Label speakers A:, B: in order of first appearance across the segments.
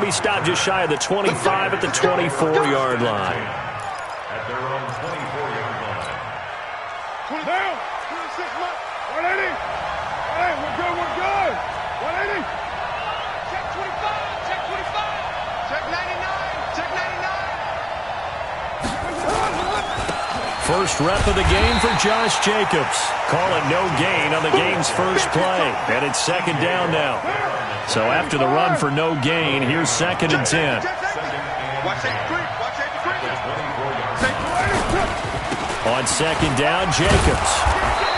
A: be stopped just shy of the 25 at the 24-yard line.
B: At their own 24-yard line.
C: 20 down. 26, 180. Hey, we're good, we're good. 180. Check 25, check 25. Check 99, check 99.
A: First rep of the game for Josh Jacobs. Call it no gain on the game's first play. And it's second down now. So after the run for no gain, here's second and 10.
C: Watch that creep, watch that creep.
A: On second down, Jacobs.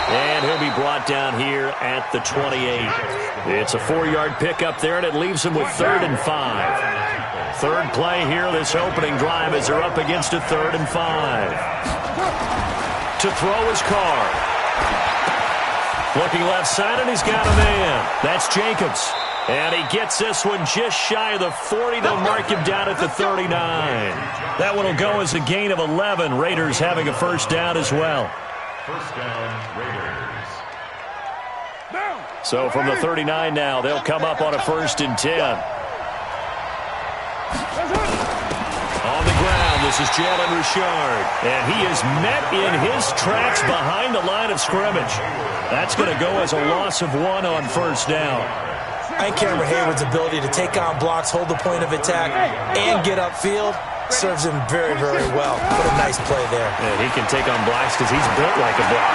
A: And he'll be brought down here at the 28. It's a 4-yard pickup there, and it leaves him with 3rd and 5. Third play here, this opening drive, as they're up against a 3rd and 5. To throw his car. Looking left side, and he's got a man. That's Jacobs. And he gets this one just shy of the 40. They'll mark him down at the 39. That one will go as a gain of 11. Raiders having a first down as well.
B: First down, Raiders.
A: So from the 39 now, they'll come up on a 1st and 10. On the ground, this is Jalen Richard. And he is met in his tracks behind the line of scrimmage. That's going to go as a loss of 1 on first down.
D: I think Cameron Hayward's ability to take on blocks, hold the point of attack, and get upfield serves him very, very well. What a nice play there.
A: And he can take on blocks because he's built like a block.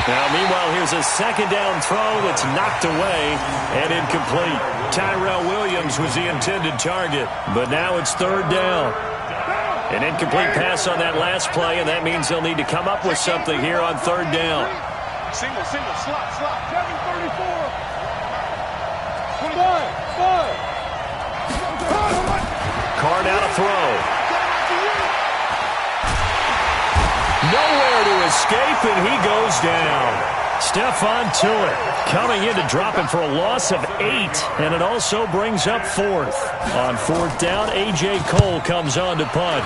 A: Now, meanwhile, here's a second down throw that's knocked away and incomplete. Tyrell Williams was the intended target, but now it's 3rd down. An incomplete pass on that last play, and that means they'll need to come up with something here on 3rd down.
C: Single, slot. 734. 25.
A: Carr now to throw. Nowhere to escape, and he goes down. Stephon Tuitt coming in to drop him for a loss of 8, and it also brings up 4th. On 4th down, A.J. Cole comes on to punt.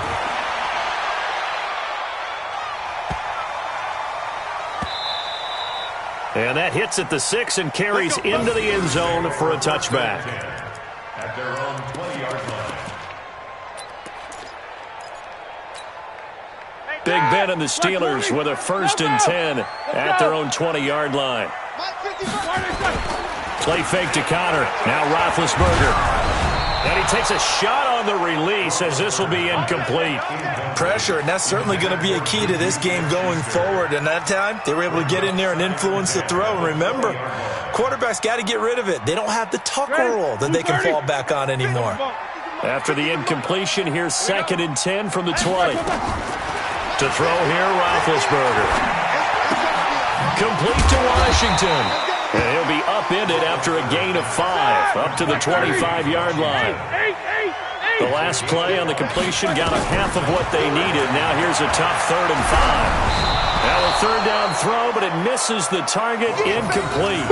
A: And that hits at the 6 and carries into the end zone for a touchback.
B: At their own 20-yard line.
A: Big Ben and the Steelers with a 1st and 10 at their own 20-yard line. Play fake to Connor. Now Roethlisberger. And he takes a shot on the release as this will be incomplete.
D: Pressure, and that's certainly going to be a key to this game going forward. And that time, they were able to get in there and influence the throw. And remember, quarterbacks got to get rid of it. They don't have the tucker roll that they can fall back on anymore.
A: After the incompletion, here's 2nd and 10 from the 20. To throw here, Roethlisberger. Complete to Washington. And he'll be upended after a gain of 5, up to the 25-yard line. The last play on the completion got them half of what they needed. Now here's a tough 3rd and 5. Now a 3rd down throw, but it misses the target, incomplete.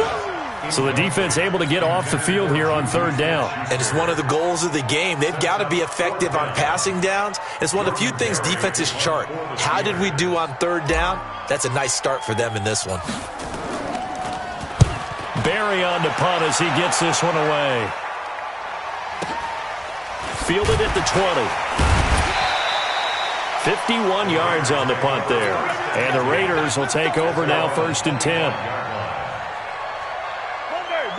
A: So the defense able to get off the field here on 3rd down.
D: And it's one of the goals of the game. They've got to be effective on passing downs. It's one of the few things defenses chart. How did we do on 3rd down? That's a nice start for them in this one.
A: Barry on to punt as he gets this one away. Fielded at the 20. 51 yards on the punt there. And the Raiders will take over now 1st and 10.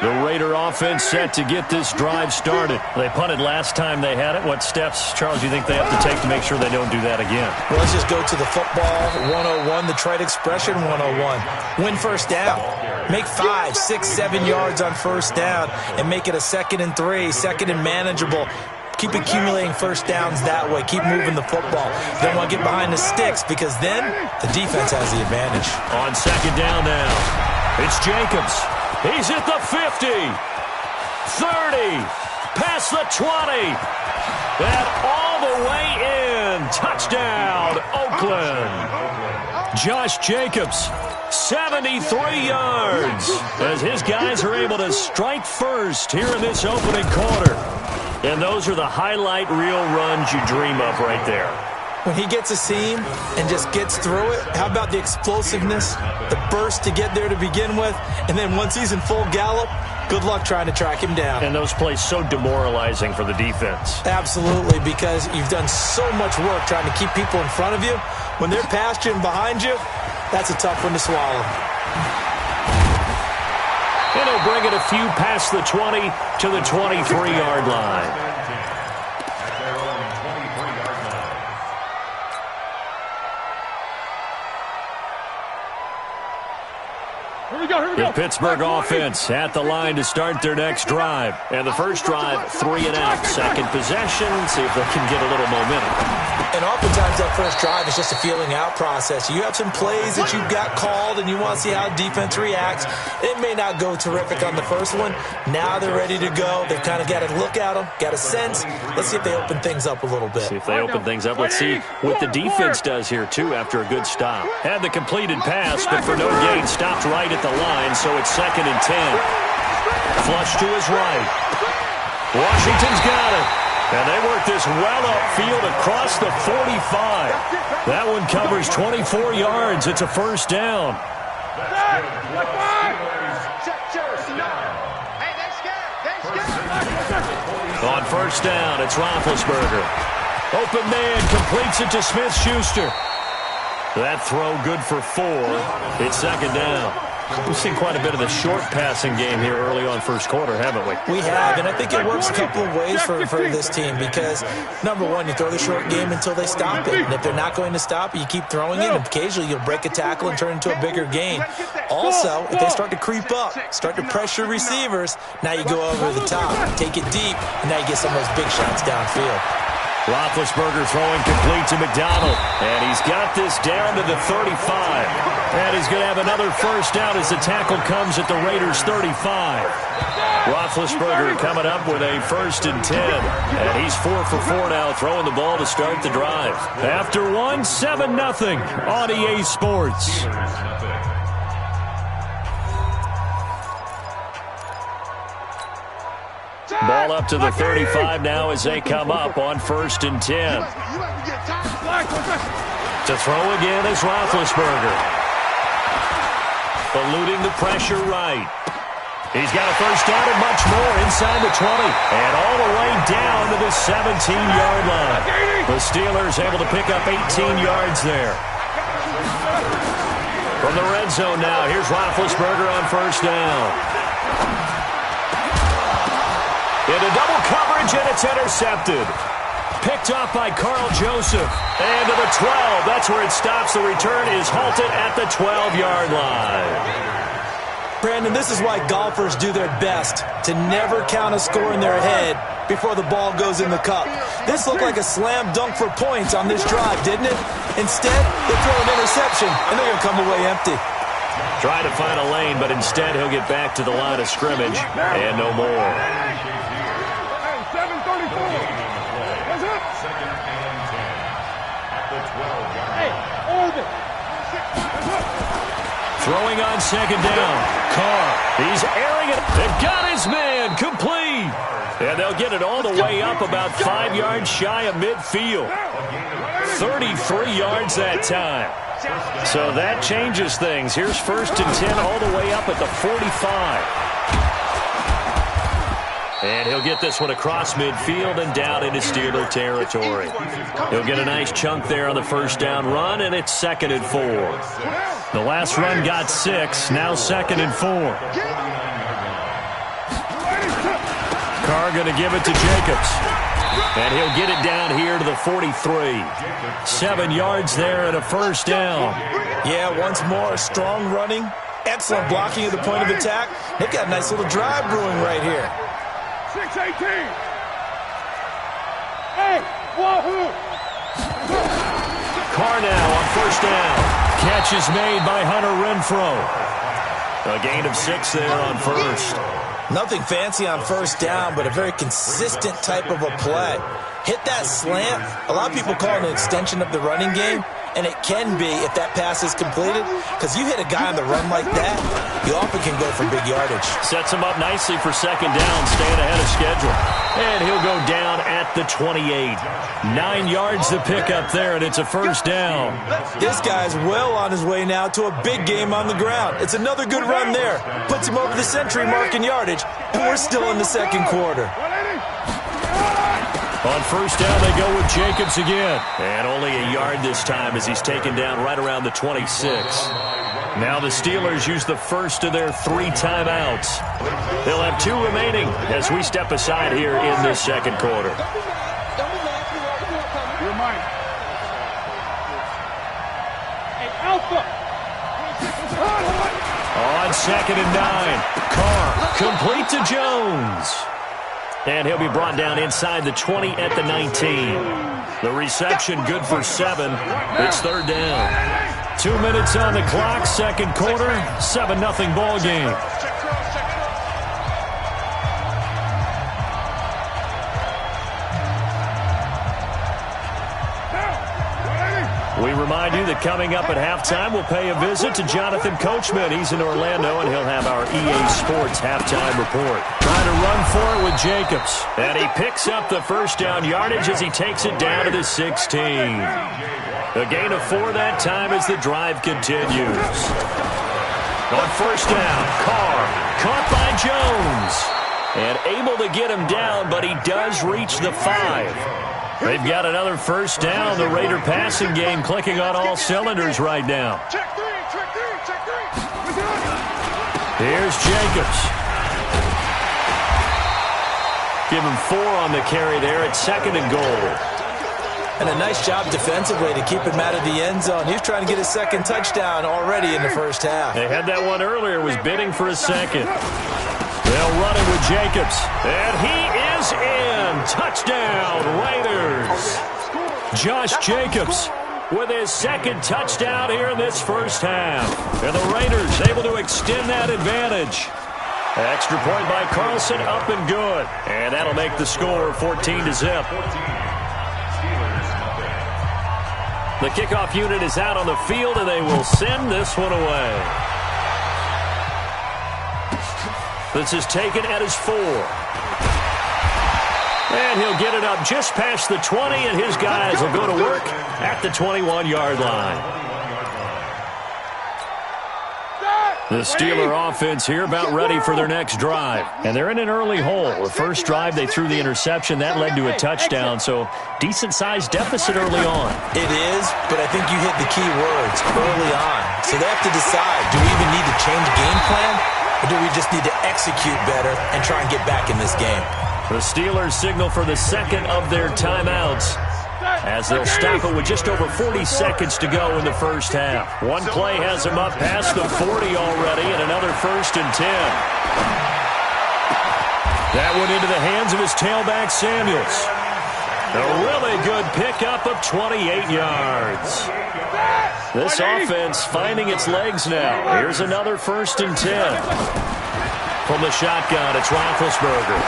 A: The Raider offense set to get this drive started. They punted last time they had it. What steps, Charles, do you think they have to take to make sure they don't do that again?
D: Well, let's just go to the football 101, the trite expression 101. Win first down. Make 5, 6, 7 yards on first down and make it a 2nd and 3, 2nd and manageable. Keep accumulating first downs that way. Keep moving the football. Don't want to get behind the sticks because then the defense has the advantage.
A: On 2nd down now, it's Jacobs. He's at the 50, 30, past the 20, and all the way in. Touchdown, Oakland. Josh Jacobs, 73 yards, as his guys are able to strike first here in this opening quarter. And those are the highlight reel runs you dream of right there.
D: when he gets a seam and just gets through it, how about the explosiveness, the burst to get there to begin with, and then once he's in full gallop, good luck trying to track him down.
A: And those plays so demoralizing for the defense.
D: Absolutely, because you've done so much work trying to keep people in front of you. When they're past you and behind you, that's a tough one to swallow.
A: And he'll bring it a few past the 20 to the 23-yard line. The Pittsburgh offense at the line to start their next drive. And the first drive, 3 and out. Second possession, see if they can get a little momentum.
D: And oftentimes that first drive is just a feeling out process. You have some plays that you've got called and you want to see how defense reacts. It may not go terrific on the first one. Now they're ready to go. They've kind of got to look at them, got a sense. Let's see if they open things up a little bit.
A: See if they open things up. Let's see what the defense does here, too, after a good stop. Had the completed pass, but for no gain, stopped right at the line, so it's 2nd and 10. Flush to his right. Washington's got it. And they work this well upfield across the 45. That one covers 24 yards. It's a first down. On first down, it's Roethlisberger. Open man, completes it to Smith-Schuster. That throw good for 4. It's 2nd down. We've seen quite a bit of the short passing game here early on first quarter, haven't we?
D: We have, and I think it works a couple of ways for this team because, number one, you throw the short game until they stop it. And if they're not going to stop it, you keep throwing it, and occasionally you'll break a tackle and turn into a bigger game. Also, if they start to creep up, start to pressure receivers, now you go over the top, take it deep, and now you get some of those big shots downfield.
A: Roethlisberger throwing complete to McDonald. And he's got this down to the 35. And he's going to have another first down as the tackle comes at the Raiders' 35. Roethlisberger coming up with a 1st and 10. And he's 4 for 4 now, throwing the ball to start the drive. After one, 7-0 on EA Sports. Ball up to the 35 now as they come up on 1st and 10. To throw again is Roethlisberger. Eluding the pressure right. He's got a first down and much more inside the 20. And all the way down to the 17-yard line. The Steelers able to pick up 18 yards there. From the red zone now, here's Roethlisberger on first down. Into double coverage, and it's intercepted. Picked off by Carl Joseph. And to the 12. That's where it stops. The return is halted at the 12-yard line.
D: Brandon, this is why golfers do their best to never count a score in their head before the ball goes in the cup. This looked like a slam dunk for points on this drive, didn't it? Instead, they throw an interception, and they're going to come away empty.
A: Try to find a lane, but instead he'll get back to the line of scrimmage and no more. Throwing on 2nd down. Carr, he's airing it. They've got his man complete. And they'll get it all the way up about 5 yards shy of midfield. 33 yards that time. So that changes things. Here's 1st and 10 all the way up at the 45. And he'll get this one across midfield and down into Steeler territory. He'll get a nice chunk there on the first down run, and it's 2nd and 4. The last run got 6, now 2nd and 4. Carr going to give it to Jacobs. And he'll get it down here to the 43. 7 yards there and a first down.
D: Yeah, once more, strong running, excellent blocking at the point of attack. They've got a nice little drive brewing right here.
C: 6-18. Hey, wahoo!
A: Carr now on first down. Catch is made by Hunter Renfrow. A gain of 6 there on first.
D: Nothing fancy on first down, but a very consistent type of a play. Hit that slant. A lot of people call it an extension of the running game, And it can be if that pass is completed, because you hit a guy on the run like that, you often can go for big yardage.
A: Sets him up nicely for second down, staying ahead of schedule. And he'll go down at the 28. 9 yards to pick up there, and it's a first down.
D: This guy's well on his way now to a big game on the ground. It's another good run there. Puts him over the century mark in yardage, and we're still in the second quarter.
A: On first down, they go with Jacobs again. And only a yard this time as he's taken down right around the 26. Now the Steelers use the first of their 3 timeouts. They'll have 2 remaining as we step aside here in this second quarter. On second and 9, Carr complete to Jones. And he'll be brought down inside the 20 at the 19. The reception good for 7. It's third down. 2 minutes on the clock, second quarter, 7-0 ball game. We remind you that coming up at halftime, we'll pay a visit to Jonathan Coachman. He's in Orlando, and he'll have our EA Sports halftime report. Trying to run for it with Jacobs. And he picks up the first down yardage as he takes it down to the 16. A gain of 4 that time as the drive continues. On first down, Carr caught by Jones. And able to get him down, but he does reach the 5. They've got another first down. The Raider passing game clicking on all cylinders right now. Here's Jacobs. Give him 4 on the carry there at second and goal.
D: And a nice job defensively to keep him out of the end zone. He's trying to get his second touchdown already in the first half.
A: They had that one earlier, was bidding for a second. They'll run it with Jacobs. And he is in. Touchdown, Raiders. Josh Jacobs with his second touchdown here in this first half. And the Raiders able to extend that advantage. Extra point by Carlson, up and good. And that'll make the score 14-0. The kickoff unit is out on the field, and they will send this one away. This is taken at his 4. And he'll get it up just past the 20, and his guys will go to work at the 21-yard line. The Steeler offense here about ready for their next drive. And they're in an early hole. The first drive, they threw the interception. That led to a touchdown, so decent-sized deficit early on.
D: It is, but I think you hit the key words early on. So they have to decide, do we even need to change game plan, or do we just need to execute better and try and get back in this game?
A: The Steelers signal for the second of their timeouts as they'll stop it with just over 40 seconds to go in the first half. One play has them up past the 40 already, and another first and 10. That went into the hands of his tailback, Samuels. A really good pickup of 28 yards. This offense finding its legs now. Here's another first and 10. From the shotgun, it's Roethlisberger.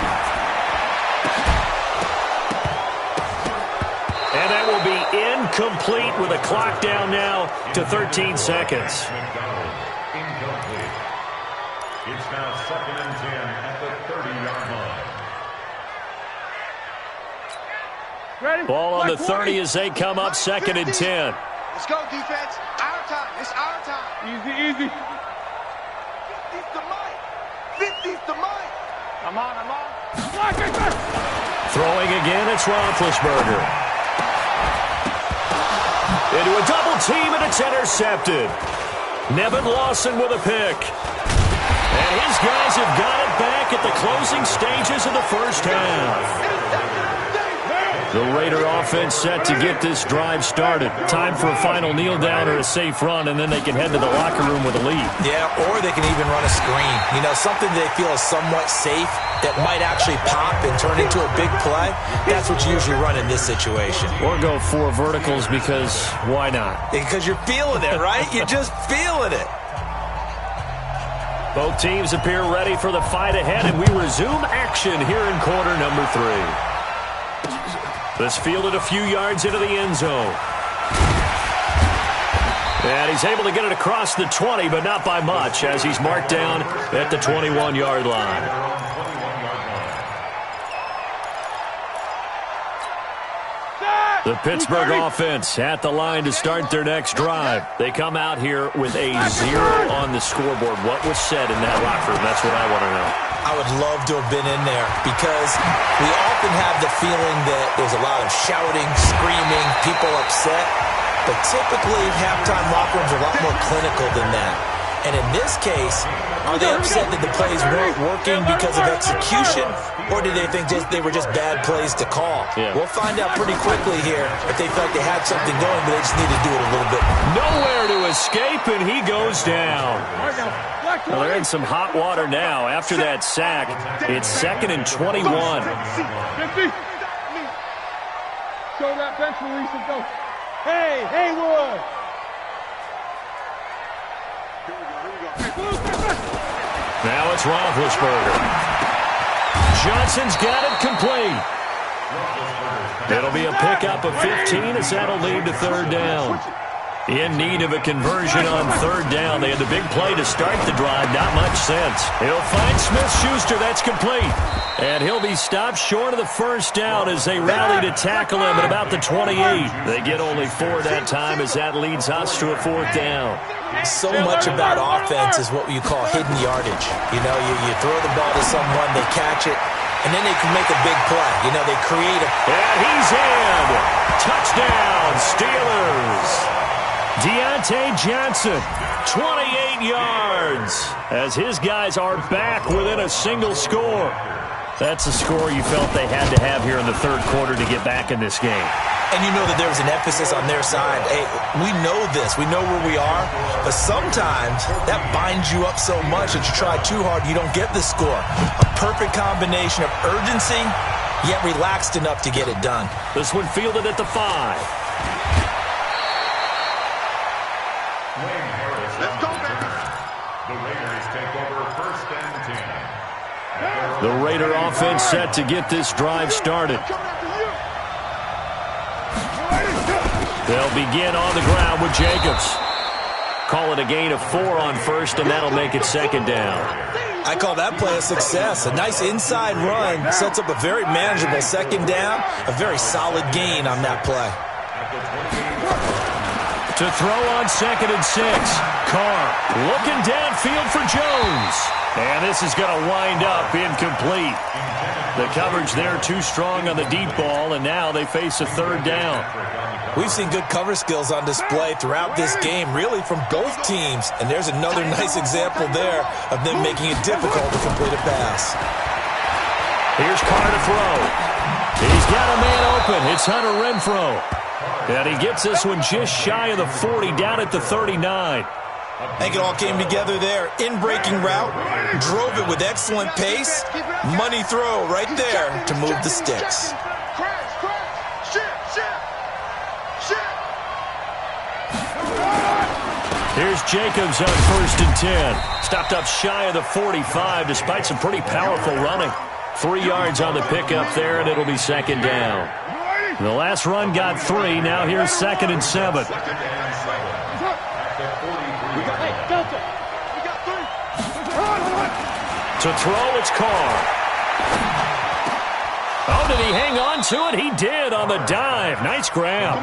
A: And that will be incomplete with a clock down now to 13 seconds.
B: Incomplete. It's now second and 10 at the 30-yard line.
A: Ball on the 30 as they come up second and 10.
C: Let's go, defense. Our time. It's our time. Easy, easy. 50's the mic. 50's the mic. I'm on.
A: Throwing again, it's Roethlisberger. Into a double team, and it's intercepted. Nevin Lawson with a pick. And his guys have got it back at the closing stages of the first half. The Raider offense set to get this drive started. Time for a final kneel down or a safe run, and then they can head to the locker room with a lead.
D: Yeah, or they can even run a screen. You know, something they feel is somewhat safe that might actually pop and turn into a big play. That's what you usually run in this situation.
A: Or go 4 verticals because why not?
D: Because you're feeling it, right? You're just feeling it.
A: Both teams appear ready for the fight ahead, and we resume action here in quarter number 3. This fielded a few yards into the end zone. And he's able to get it across the 20, but not by much, as he's marked down at the 21-yard line. The Pittsburgh offense at the line to start their next drive. They come out here with a 0 on the scoreboard. What was said in that locker room? That's what I want to know.
D: I would love to have been in there because we often have the feeling that there's a lot of shouting, screaming, people upset. But typically, halftime locker rooms are a lot more clinical than that. And in this case, are they upset that the plays weren't working because of execution, or did they think they were just bad plays to call?
A: Yeah.
D: We'll find out pretty quickly here if they felt they had something going, but they just need to do it a little bit more.
A: Nowhere to escape, and he goes down. Well, they're in some hot water now. After that sack, it's 2nd and 21.
C: 50. Show that bench release and go. Hey, Haywood.
A: Now it's Roethlisberger. Johnson's got it complete. It'll be a pickup of 15 as that'll lead to 3rd down. In need of a conversion on 3rd down. They had the big play to start the drive. Not much sense. He'll find Smith-Schuster. That's complete. And he'll be stopped short of the 1st down as they rally to tackle him at about the 28. They get only 4 that time as that leads us to a 4th down.
D: So much about offense is what you call hidden yardage. You know, you throw the ball to someone, they catch it, and then they can make a big play. You know, they create a...
A: And he's in! Touchdown, Steelers! Deontay Johnson, 28 yards, as his guys are back within a single score. That's a score you felt they had to have here in the 3rd quarter to get back in this game.
D: And you know that there was an emphasis on their side. Hey, we know this. We know where we are. But sometimes that binds you up so much that you try too hard, you don't get the score. A perfect combination of urgency, yet relaxed enough to get it done.
A: This one fielded at the 5.
C: Let's go, baby.
B: The Raiders take over 1st and 10.
A: The Raider offense set to get this drive started. They'll begin on the ground with Jacobs. Call it a gain of 4 on 1st, and that'll make it 2nd down.
D: I call that play a success. A nice inside run sets up a very manageable 2nd down, a very solid gain on that play.
A: To throw on 2nd and 6. Carr looking downfield for Jones. And this is going to wind up incomplete. The coverage there too strong on the deep ball, and now they face a 3rd down.
D: We've seen good cover skills on display throughout this game, really from both teams. And there's another nice example there of them making it difficult to complete a pass.
A: Here's Carr to throw. He's got a man open. It's Hunter Renfrow. And he gets this one just shy of the 40, down at the 39.
D: I think it all came together there. In-breaking route, drove it with excellent pace. Money throw right there to move the sticks.
A: Here's Jacobs on 1st and 10. Stopped up shy of the 45 despite some pretty powerful running. 3 yards on the pickup there, and it'll be 2nd down. The last run got 3. Now here's 2nd and 7. To throw, it's Carr. Oh, did he hang on to it? He did on the dive. Nice grab.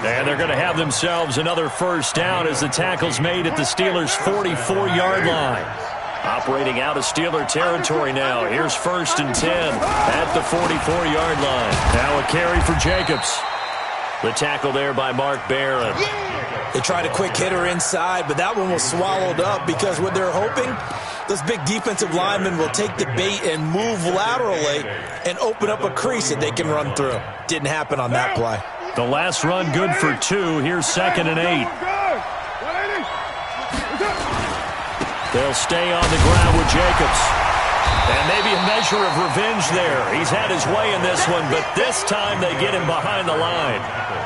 A: And they're going to have themselves another 1st down as the tackle's made at the Steelers' 44-yard line. Operating out of Steeler territory now. Here's 1st and 10 at the 44-yard line. Now a carry for Jacobs. The tackle there by Mark Barron.
D: They tried a quick hitter inside, but that one was swallowed up because what they're hoping, those big defensive linemen will take the bait and move laterally and open up a crease that they can run through. Didn't happen on that play.
A: The last run good for 2. Here's 2nd and 8. They'll stay on the ground with Jacobs. And maybe a measure of revenge there. He's had his way in this one, but this time they get him behind the line.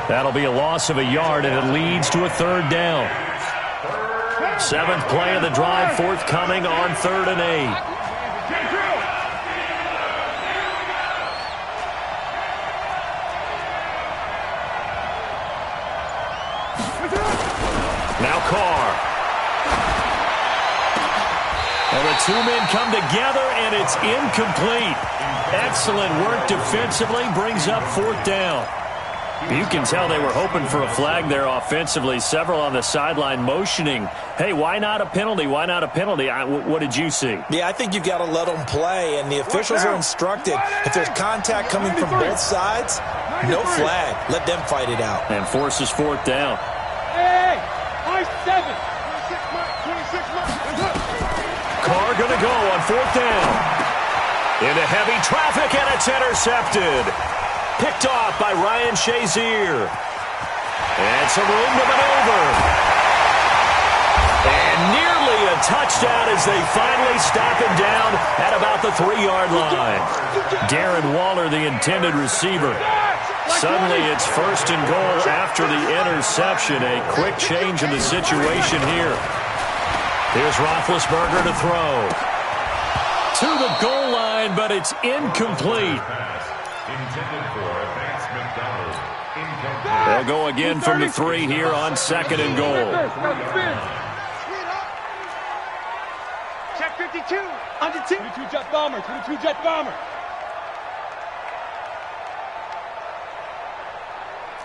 A: That'll be a loss of a yard, and it leads to a 3rd down. 7th play of the drive forthcoming on 3rd and 8. Now Carr. And the two men come together, and it's incomplete. Excellent work defensively, brings up 4th down. You can tell they were hoping for a flag there offensively. Several on the sideline motioning, hey, why not a penalty? Why not a penalty? What did you see?
D: Yeah, I think you've got to let them play, and the officials are instructed. If there's contact coming from both sides, no flag. Let them fight it out.
A: And forces 4th down.
C: Hey, I 7. 26
A: Carr going to go on 4th down. Into heavy traffic, and it's intercepted. Picked off by Ryan Shazier. And some room to maneuver. And nearly a touchdown as they finally stop him down at about the 3-yard line. Darren Waller, the intended receiver. Suddenly it's 1st and goal after the interception. A quick change in the situation here. Here's Roethlisberger to throw. To the goal line, but it's incomplete. They'll go again from the 3 here on 2nd and goal.
C: Check 52. Under 2. 22 jet bomber. 22 jet bomber.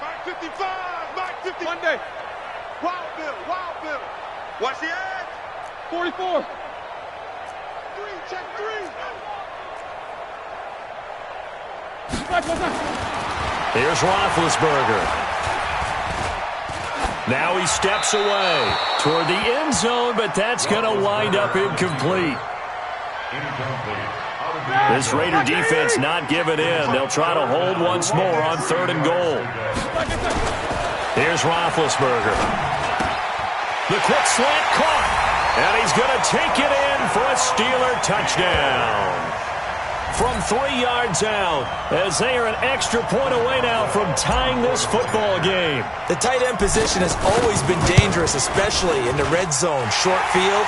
C: Mike 55. Mike 50. Monday. Wild Bill. Wild Bill. Watch the edge. 44. 3. Check 3.
A: Here's Roethlisberger. Now he steps away toward the end zone, but that's going to wind up incomplete. This Raider defense not giving in. They'll try to hold once more on 3rd and goal. Here's Roethlisberger. The quick slant caught, and he's going to take it in for a Steeler touchdown. From 3 yards out, as they are an extra point away now from tying this football game.
D: The tight end position has always been dangerous, especially in the red zone, short field.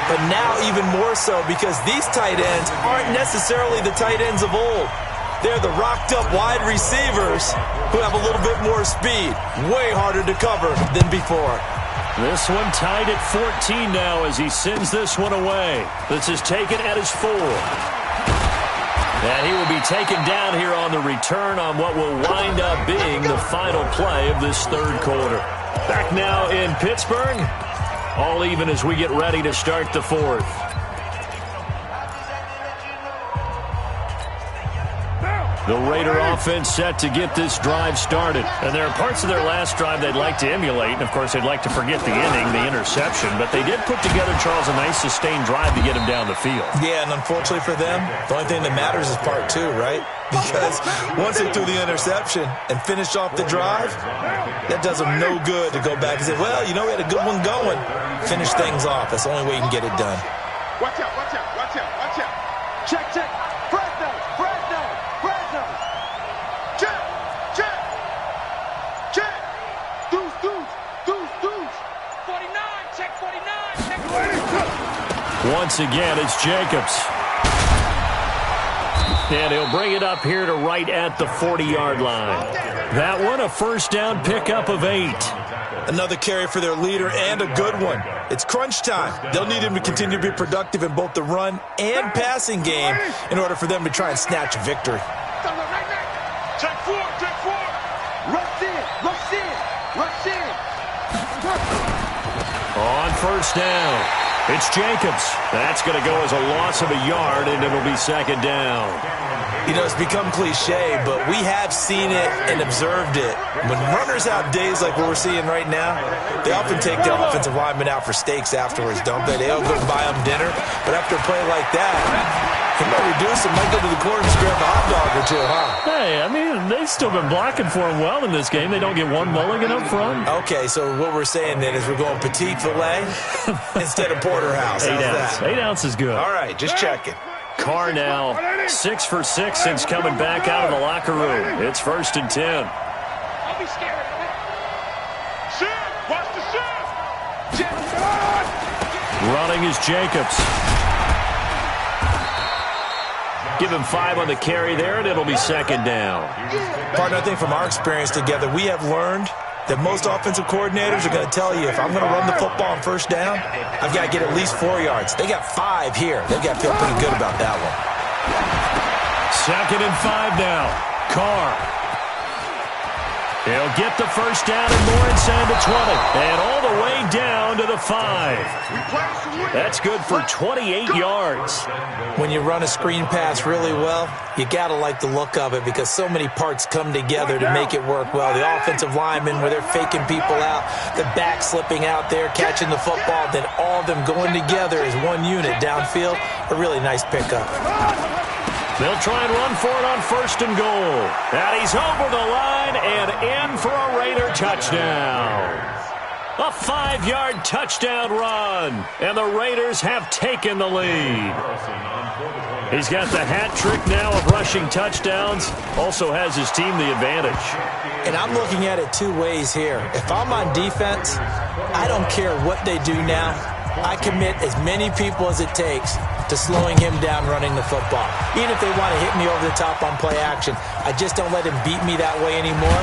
D: But now even more so because these tight ends aren't necessarily the tight ends of old. They're the rocked-up wide receivers who have a little bit more speed. Way harder to cover than before.
A: This one tied at 14 now as he sends this one away. This is taken at his 4. And he will be taken down here on the return on what will wind up being the final play of this 3rd quarter. Back now in Pittsburgh, all even as we get ready to start the 4th. The Raider offense set to get this drive started. And there are parts of their last drive they'd like to emulate. And, of course, they'd like to forget the inning, the interception. But they did put together, Charles, a nice sustained drive to get him down the field.
D: Yeah, and unfortunately for them, the only thing that matters is part 2, right? Because once they threw the interception and finished off the drive, that does them no good to go back and say, well, you know, we had a good one going. Finish things off. That's the only way you can get it done.
C: Watch out, watch out, watch out, watch out. Check, check. Fresno, Fresno, Fresno. Check, check, check. Deuce, deuce, deuce, deuce. 49, check 49, check 49.
A: Once again, it's Jacobs. And he'll bring it up here to right at the 40-yard line. That one, a 1st down pickup of 8.
D: Another carry for their leader and a good one. It's crunch time. They'll need him to continue to be productive in both the run and passing game in order for them to try and snatch a victory.
C: Check 4, check 4. Rush in, rush in, rush in.
A: On 1st down, it's Jacobs. That's going to go as a loss of a yard, and it'll be 2nd down.
D: You know, it's become cliche, but we have seen it and observed it. When runners have days like what we're seeing right now, they often take their offensive linemen out for steaks afterwards, don't they? They'll go buy them dinner. But after a play like that, he might reduce it, might go to the corner and grab a hot dog or 2, huh?
A: Hey, I mean, they've still been blocking for him well in this game. They don't get one mulligan up front.
D: Okay, so what we're saying then is we're going petite filet instead of porterhouse.
A: 8
D: How's
A: ounce.
D: that?
A: 8 ounce is good.
D: All right, just checking.
A: Carr now 6 for 6 since coming back out of the locker room. It's 1st and 10.
C: I'll be scared. Shit, watch the shit.
A: Running is Jacobs. Give him 5 on the carry there, and it'll be 2nd down.
D: Partner, I think from our experience together, we have learned that most offensive coordinators are going to tell you, if I'm going to run the football on first down, I've got to get at least 4 yards. They got 5 here. They've got to feel pretty good about that one.
A: 2nd and 5 now. Carr. He'll get the first down and more inside the 20. And all the way down to the 5. That's good for 28 yards.
D: When you run a screen pass really well, you got to like the look of it because so many parts come together to make it work well. The offensive linemen, where they're faking people out, the back slipping out there, catching the football, then all of them going together as one unit downfield. A really nice pickup.
A: They'll try and run for it on 1st and goal. And he's over the line and in for a Raider touchdown. A 5-yard touchdown run. And the Raiders have taken the lead. He's got the hat trick now of rushing touchdowns. Also has his team the advantage.
D: And I'm looking at it 2 ways here. If I'm on defense, I don't care what they do now. I commit as many people as it takes to slowing him down running the football. Even if they want to hit me over the top on play action, I just don't let him beat me that way anymore.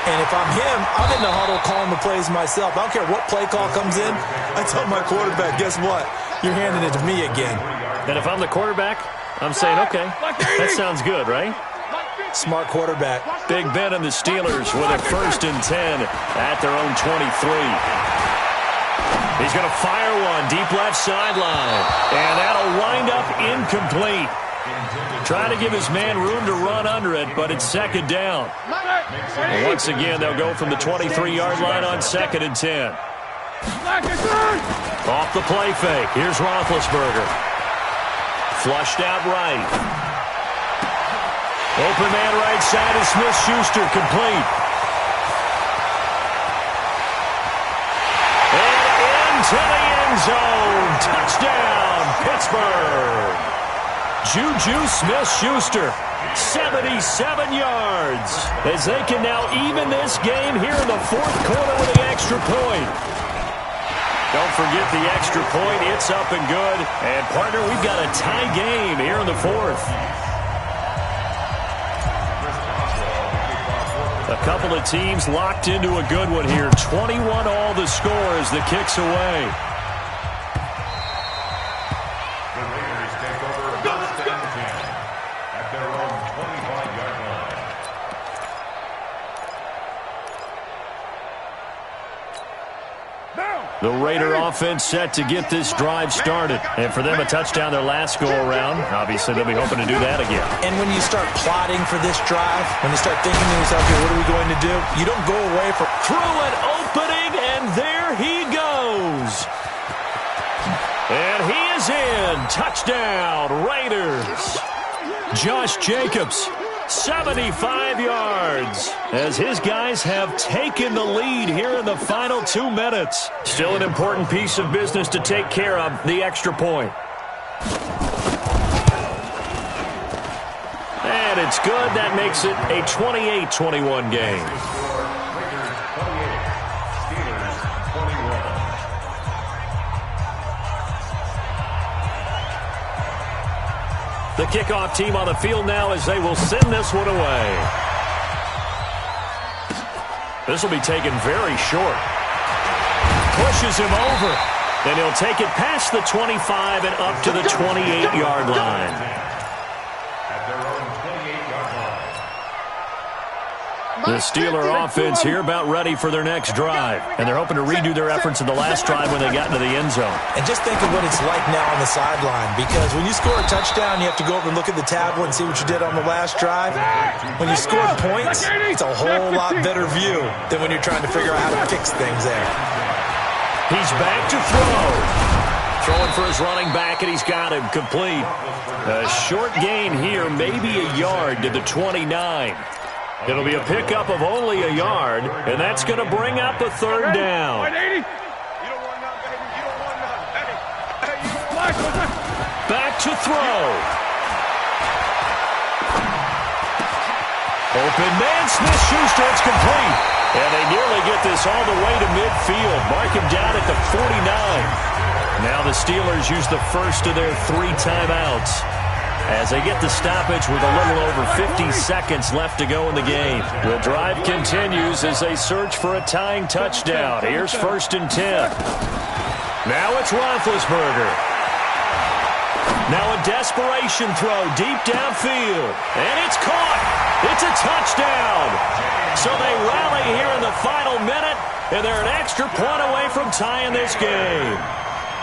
D: And if I'm him, I'm in the huddle calling the plays myself. I don't care what play call comes in. I tell my quarterback, guess what? You're handing it to me again.
A: And if I'm the quarterback, I'm saying, okay, that sounds good, right?
D: Smart quarterback.
A: Big Ben and the Steelers with a 1st and 10 at their own 23. He's going to fire one deep left sideline. And that'll wind up incomplete. Trying to give his man room to run under it, but it's 2nd down. And once again, they'll go from the 23-yard line on 2nd and 10. Off the play fake. Here's Roethlisberger. Flushed out right. Open man right side is Smith-Schuster, complete. To the end zone. Touchdown, Pittsburgh. Juju Smith-Schuster, 77 yards. As they can now even this game here in the 4th quarter with the extra point. Don't forget the extra point. It's up and good. And, partner, we've got a tie game here in the 4th. A couple of teams locked into a good one here. 21 all the score as the kick's away.
B: The Raiders take over 1st and 10 at their own 25-yard line.
A: The Raider offense set to get this drive started. And for them, a touchdown their last go-around. Obviously, they'll be hoping to do that again.
D: And when you start plotting for this drive, when you start thinking to yourself, okay, what are we going to do? You don't go away from
A: through an opening, and there he goes. And he is in. Touchdown, Raiders. Josh Jacobs, 75 yards, as his guys have taken the lead here in the final 2 minutes. Still an important piece of business to take care of, the extra point. And it's good. That makes it a 28-21 game. The kickoff team on the field now as they will send this one away. This will be taken very short. Pushes him over. And he'll take it past the 25 and up to the 28-yard line. The Steeler offense here about ready for their next drive. And they're hoping to redo their efforts in the last drive when they got into the end zone.
D: And just think of what it's like now on the sideline. Because when you score a touchdown, you have to go over and look at the tablet and see what you did on the last drive. When you score points, it's a whole lot better view than when you're trying to figure out how to fix things there.
A: He's back to throw. Throwing for his running back, and he's got him complete. A short gain here, maybe a yard to the 29. It'll be a pickup of only a yard, and that's going to bring up a 3rd down. Back to throw. Open man, Smith-Schuster, it's complete. And they nearly get this all the way to midfield. Mark him down at the 49. Now the Steelers use the first of their 3 timeouts. as they get the stoppage with a little over 50 seconds left to go in the game. The drive continues as they search for a tying touchdown. Here's 1st and 10. Now it's Roethlisberger. Now a desperation throw deep downfield. And it's caught. It's a touchdown. So they rally here in the final minute, and they're an extra point away from tying this game.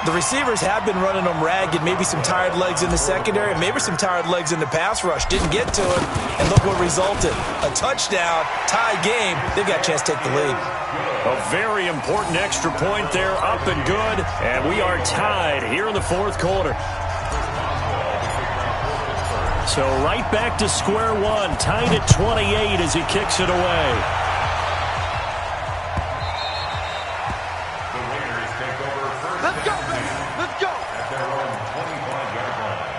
D: The receivers have been running them ragged. Maybe some tired legs in the secondary, maybe some tired legs in the pass rush. Didn't get to it, and look what resulted. A touchdown, tie game. They've got a chance to take the lead.
A: A very important extra point there, up and good. And we are tied here in the 4th quarter. So right back to square one, tied at 28 as he kicks it away.
B: The Raiders take over 1st
C: Let's go,
B: and 10
C: baby. Let's go.
B: at their own 25-yard line.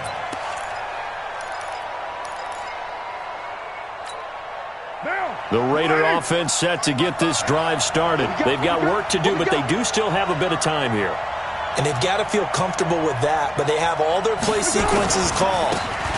A: The Raider offense set to get this drive started. They've got work to do, but they do still have a bit of time here.
D: And they've got to feel comfortable with that, but they have all their play sequences called.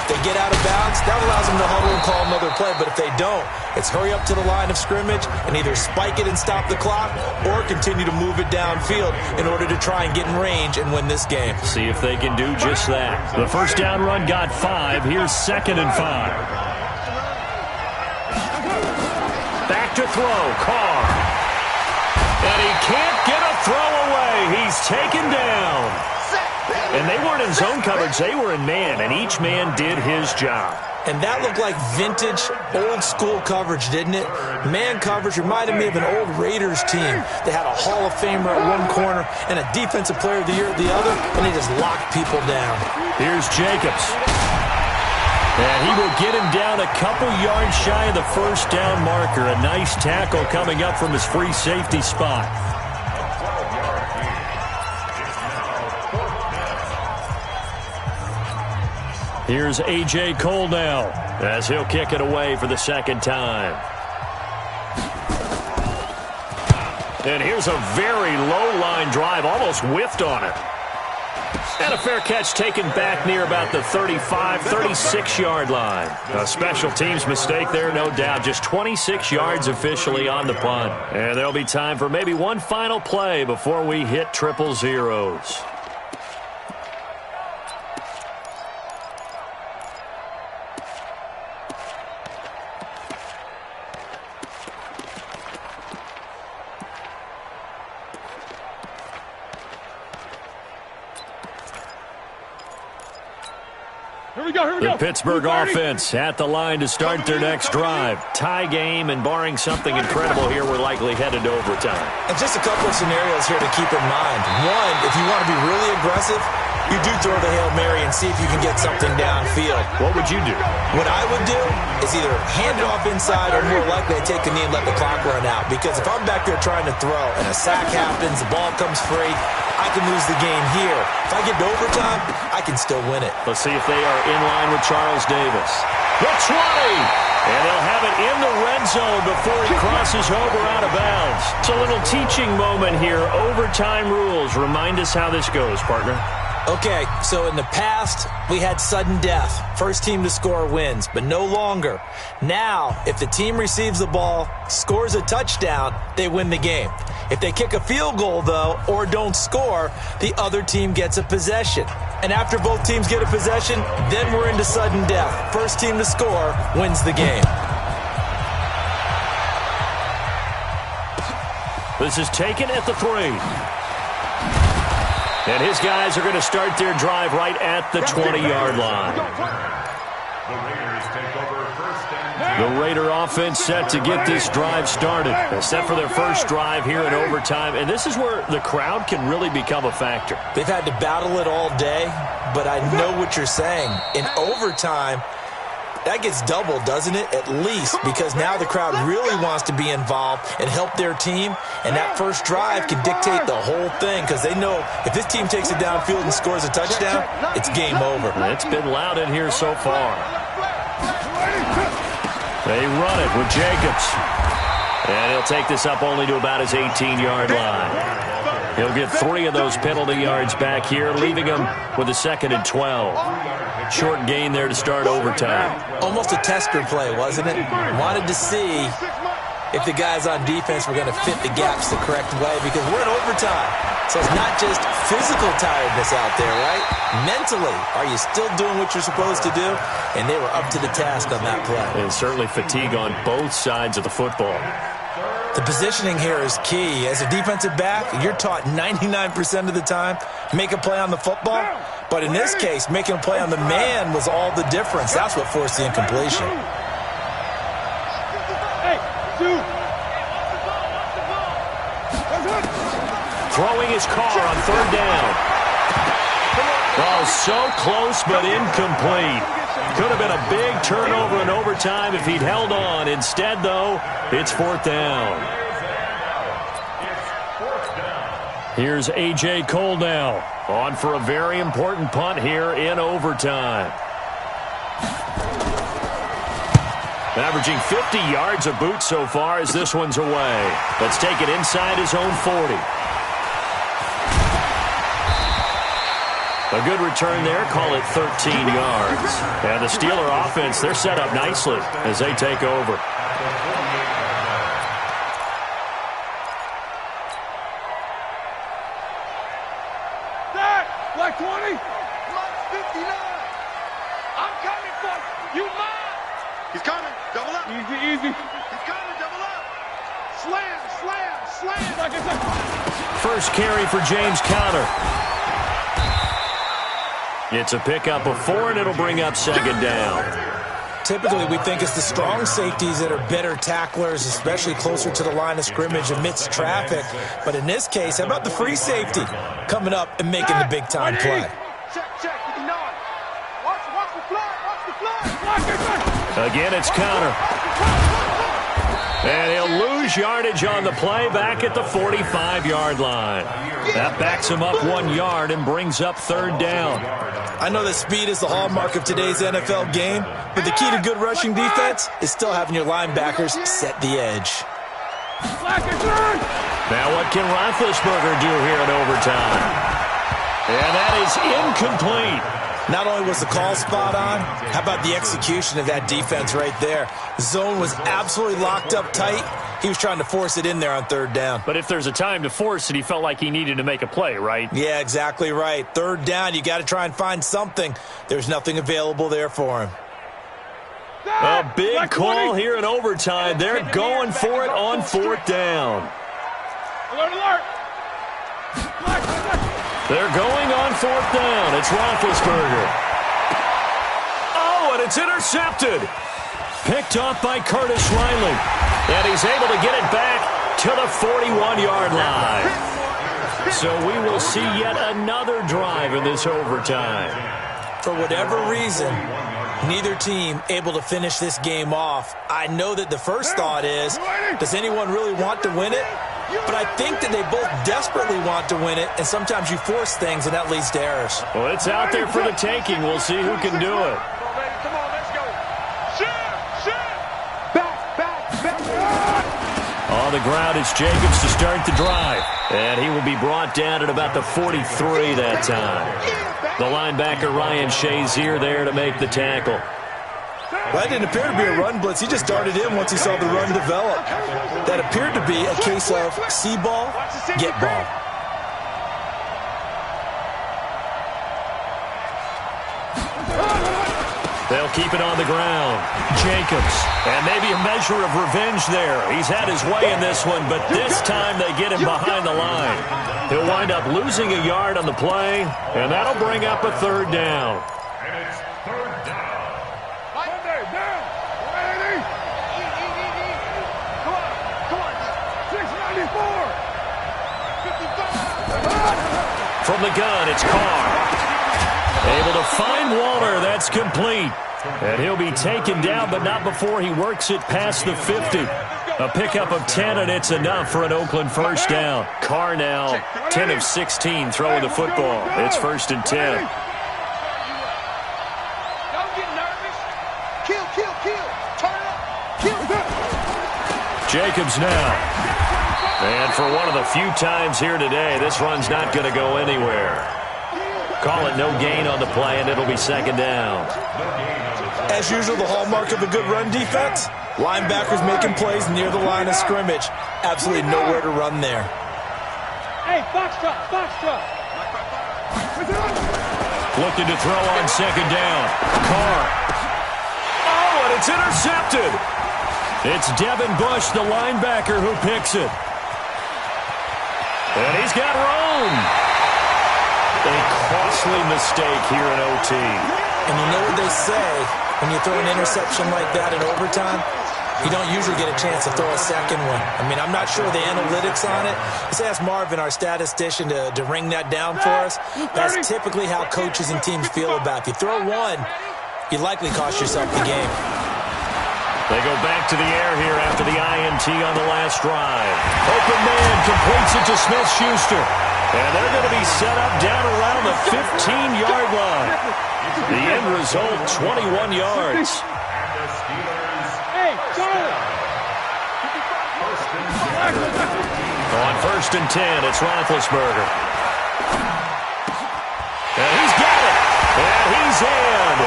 D: If they get out of bounds, that allows them to huddle and call another play. But if they don't, it's hurry up to the line of scrimmage and either spike it and stop the clock or continue to move it downfield in order to try and get in range and win this game.
A: See if they can do just that. The 1st down run got 5. Here's 2nd and 5. Back to throw. Carr. And he can't get a throw away. He's taken down. And they weren't in zone coverage. They were in man, and each man did his job.
D: And that looked like vintage, old-school coverage, didn't it? Man coverage reminded me of an old Raiders team. They had a Hall of Famer at one corner and a Defensive Player of the Year at the other, and they just locked people down.
A: Here's Jacobs. And he will get him down a couple yards shy of the 1st down marker. A nice tackle coming up from his free safety spot. Here's A.J. Cole now as he'll kick it away for the 2nd time. And here's a very low-line drive, almost whiffed on it. And a fair catch taken back near about the 35, 36-yard line. A special teams mistake there, no doubt. Just 26 yards officially on the punt. And there'll be time for maybe one final play before we hit triple zeros. The Pittsburgh offense at the line to start their next drive. Tie game, and barring something incredible here, we're likely headed to overtime.
D: And just a couple of scenarios here to keep in mind. One, if you want to be really aggressive, you do throw the Hail Mary and see if you can get something downfield.
A: What would you do?
D: What I would do is either hand it off inside or more likely I'd take a knee and let the clock run out. Because if I'm back there trying to throw and a sack happens, the ball comes free, I can lose the game here. If I get to overtime, I can still win it.
A: Let's see if they are in line with Charles Davis. The 20! And they'll have it in the red zone before he crosses over out of bounds. It's a little teaching moment here. Overtime rules. Remind us how this goes, partner.
D: Okay, so in the past, we had sudden death. First team to score wins, but no longer. Now, if the team receives the ball, scores a touchdown, they win the game. If they kick a field goal, though, or don't score, the other team gets a possession. And after both teams get a possession, then we're into sudden death. First team to score wins the game.
A: This is taken at the 3. And his guys are going to start their drive right at the 20-yard line.
B: The Raiders take over 1st and 10.
A: The Raider offense set to get this drive started. Set for their first drive here in overtime. And this is where the crowd can really become a factor.
D: They've had to battle it all day, but I know what you're saying. In overtime, that gets doubled, doesn't it? At least, because now the crowd really wants to be involved and help their team, and that first drive can dictate the whole thing because they know if this team takes it downfield and scores a touchdown, it's game over.
A: It's been loud in here so far. They run it with Jacobs. And he'll take this up only to about his 18-yard line. He'll get 3 of those penalty yards back here, leaving him with a 2nd and 12. Short gain there to start overtime.
D: Almost a tester play, wasn't it? Wanted to see if the guys on defense were going to fit the gaps the correct way, because we're in overtime. So it's not just physical tiredness out there, right? Mentally, are you still doing what you're supposed to do? And they were up to the task on that play.
A: And certainly fatigue on both sides of the football.
D: The positioning here is key. As a defensive back, you're taught 99% of the time, make a play on the football. But in this case, making a play on the man was all the difference. That's what forced the incompletion.
A: Throwing his car on third down. Oh, so close but incomplete. Could have been a big turnover in overtime if he'd held on. Instead, though, it's fourth down. Here's A.J. Cole now, on for a very important punt here in overtime. Averaging 50 yards a boot so far as this one's away. Let's take it inside his own 40. A good return there, call it 13 yards. And the Steeler offense, they're set up nicely as they take over.
C: Black 20. Black 59. I'm coming for you. You mine. He's coming. Double up. Easy, easy. He's coming. Double up. Slam, slam, slam.
A: First carry for James Conner. It's a pickup of 4, and it'll bring up second down.
D: Typically, we think it's the strong safeties that are better tacklers, especially closer to the line of scrimmage amidst traffic. But in this case, how about the free safety coming up and making the big-time play?
C: Check, check. Watch the flag.
A: Again, it's Conner. And he'll lose yardage on the play back at the 45-yard line. That backs him up 1 yard and brings up third down.
D: I know that speed is the hallmark of today's NFL game, but the key to good rushing defense is still having your linebackers set the edge.
A: Now what can Roethlisberger do here in overtime? And that is incomplete.
D: Not only was the call spot on, how about the execution of that defense right there? Zone was absolutely locked up tight. He was trying to force it in there on third down.
A: But if there's a time to force it, he felt like he needed to make a play, right?
D: Yeah, exactly right. Third down, you got to try and find something. There's nothing available there for him.
A: A big call here in overtime. They're going for it on fourth down.
C: Alert, alert.
A: They're going on fourth down. It's Roethlisberger. Oh, and it's intercepted. Picked off by Curtis Riley. And he's able to get it back to the 41-yard line. So we will see yet another drive in this overtime.
D: For whatever reason, neither team able to finish this game off. I know that the first thought is, does anyone really want to win it? But I think that they both desperately want to win it, and sometimes you force things, and that leads to errors.
A: Well, it's out there for the taking. We'll see who can do it.
C: Come on, let's go. Back.
A: On the ground, it's Jacobs to start the drive. And he will be brought down at about the 43 that time. The linebacker, Ryan Shazier, there to make the tackle.
D: Well, that didn't appear to be a run blitz. He just darted in once he saw the run develop. That appeared to be a case of see ball, get ball.
A: They'll keep it on the ground. Jacobs. And maybe a measure of revenge there. He's had his way in this one, but this time they get him behind the line. He'll wind up losing a yard on the play, and that'll bring up a third down.
B: And it's third down.
C: Monday, down. 180. Come on. 694. 55.
A: From the gun, it's Carr. Able to find Waller. That's complete. And he'll be taken down, but not before he works it past the 50. A pickup of 10, and it's enough for an Oakland first down. Carr now 10 of 16 throwing the football. It's first and 10.
C: Don't get nervous. Kill. Turn up. Kill.
A: Jacobs now. And for one of the few times here today, this run's not going to go anywhere. Call it no gain on the play, and it'll be second down.
D: As usual, the hallmark of a good run defense, linebackers making plays near the line of scrimmage. Absolutely nowhere to run there.
C: Hey, box truck.
A: Looking to throw on second down. Carr. Oh, and it's intercepted. It's Devin Bush, the linebacker, who picks it. And he's got room. A costly mistake here in OT.
D: And you know what they say, when you throw an interception like that in overtime, you don't usually get a chance to throw a second one. I mean, I'm not sure the analytics on it. Let's ask Marvin, our statistician, to ring that down for us. That's typically how coaches and teams feel about it. If you throw one, you likely cost yourself the game.
A: They go back to the air here after the INT on the last drive. Open man completes it to Smith-Schuster. And they're going to be set up down around the 15-yard line. The end result, 21 yards.
C: Hey, Charlie.
A: On 1st and 10, it's Roethlisberger. And he's got it. And he's in.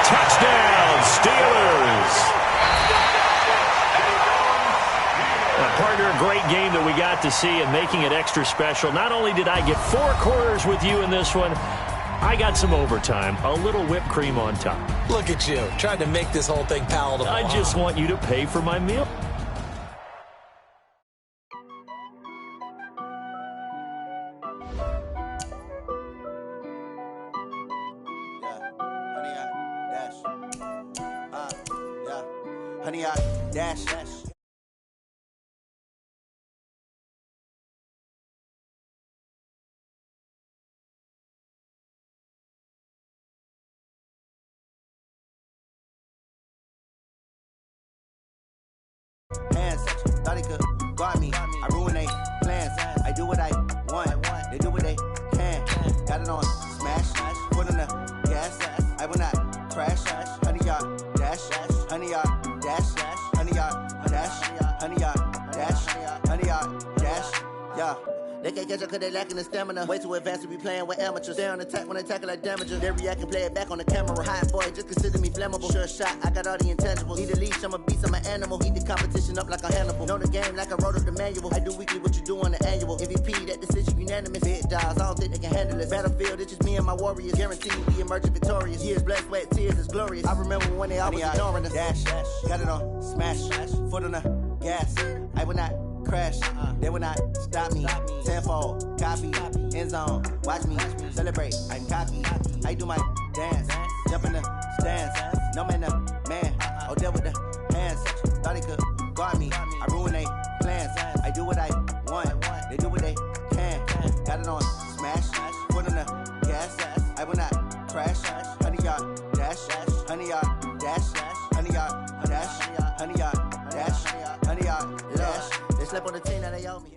A: Touchdown, Steelers. Partner, a great game that we got to see and making it extra special. Not only did I get 4 quarters with you in this one, I got some overtime, a little whipped cream on top.
D: Look at you, trying to make this whole thing palatable.
A: I just want you to pay for my meal.
E: Honey, I dash. Hands, thought he could guard me. I ruin they plans. I do what I want. They do what they can. Got it on smash. Put on the gas. I will not crash. Honey, y'all dash. Honey, y'all dash. Honey, y'all dash. Honey, y'all dash. Honey, y'all dash. Yeah. They can't catch up cause they lacking the stamina. Way too advanced to be playing with amateurs. Stay on attack when they tackle like damages. They react and play it back on the camera. Hot boy, just consider me flammable. Sure shot, I got all the intangibles. Need a leash, I'm a beast, I'm an animal. Heat the competition up like a Hannibal. Know the game like I wrote up the manual. I do weekly what you do on the annual. MVP, that decision unanimous. Big dogs, I don't think they can handle it. Battlefield, it's just me and my warriors. Guaranteed we emerging victorious. Years, blood, sweat, tears, it's glorious. I remember when they always ignoring us. Dash, got it on smash. Foot on the gas. I will not crash, they will not stop me. Tenfold, copy, end zone, watch me celebrate. I'm cocky, I do my dance, jump in the stands. No man, man, oh deal with the hands. Thought he could guard me. I ruin they plans. I do what I want. They do what they can. Got it on smash, put on the gas. I will not crash. Honey, y'all dash. Honey, y'all dash. Honey, y'all dash. Honey, y'all dash. Honey, y'all dash. They slept on the team that they owe me.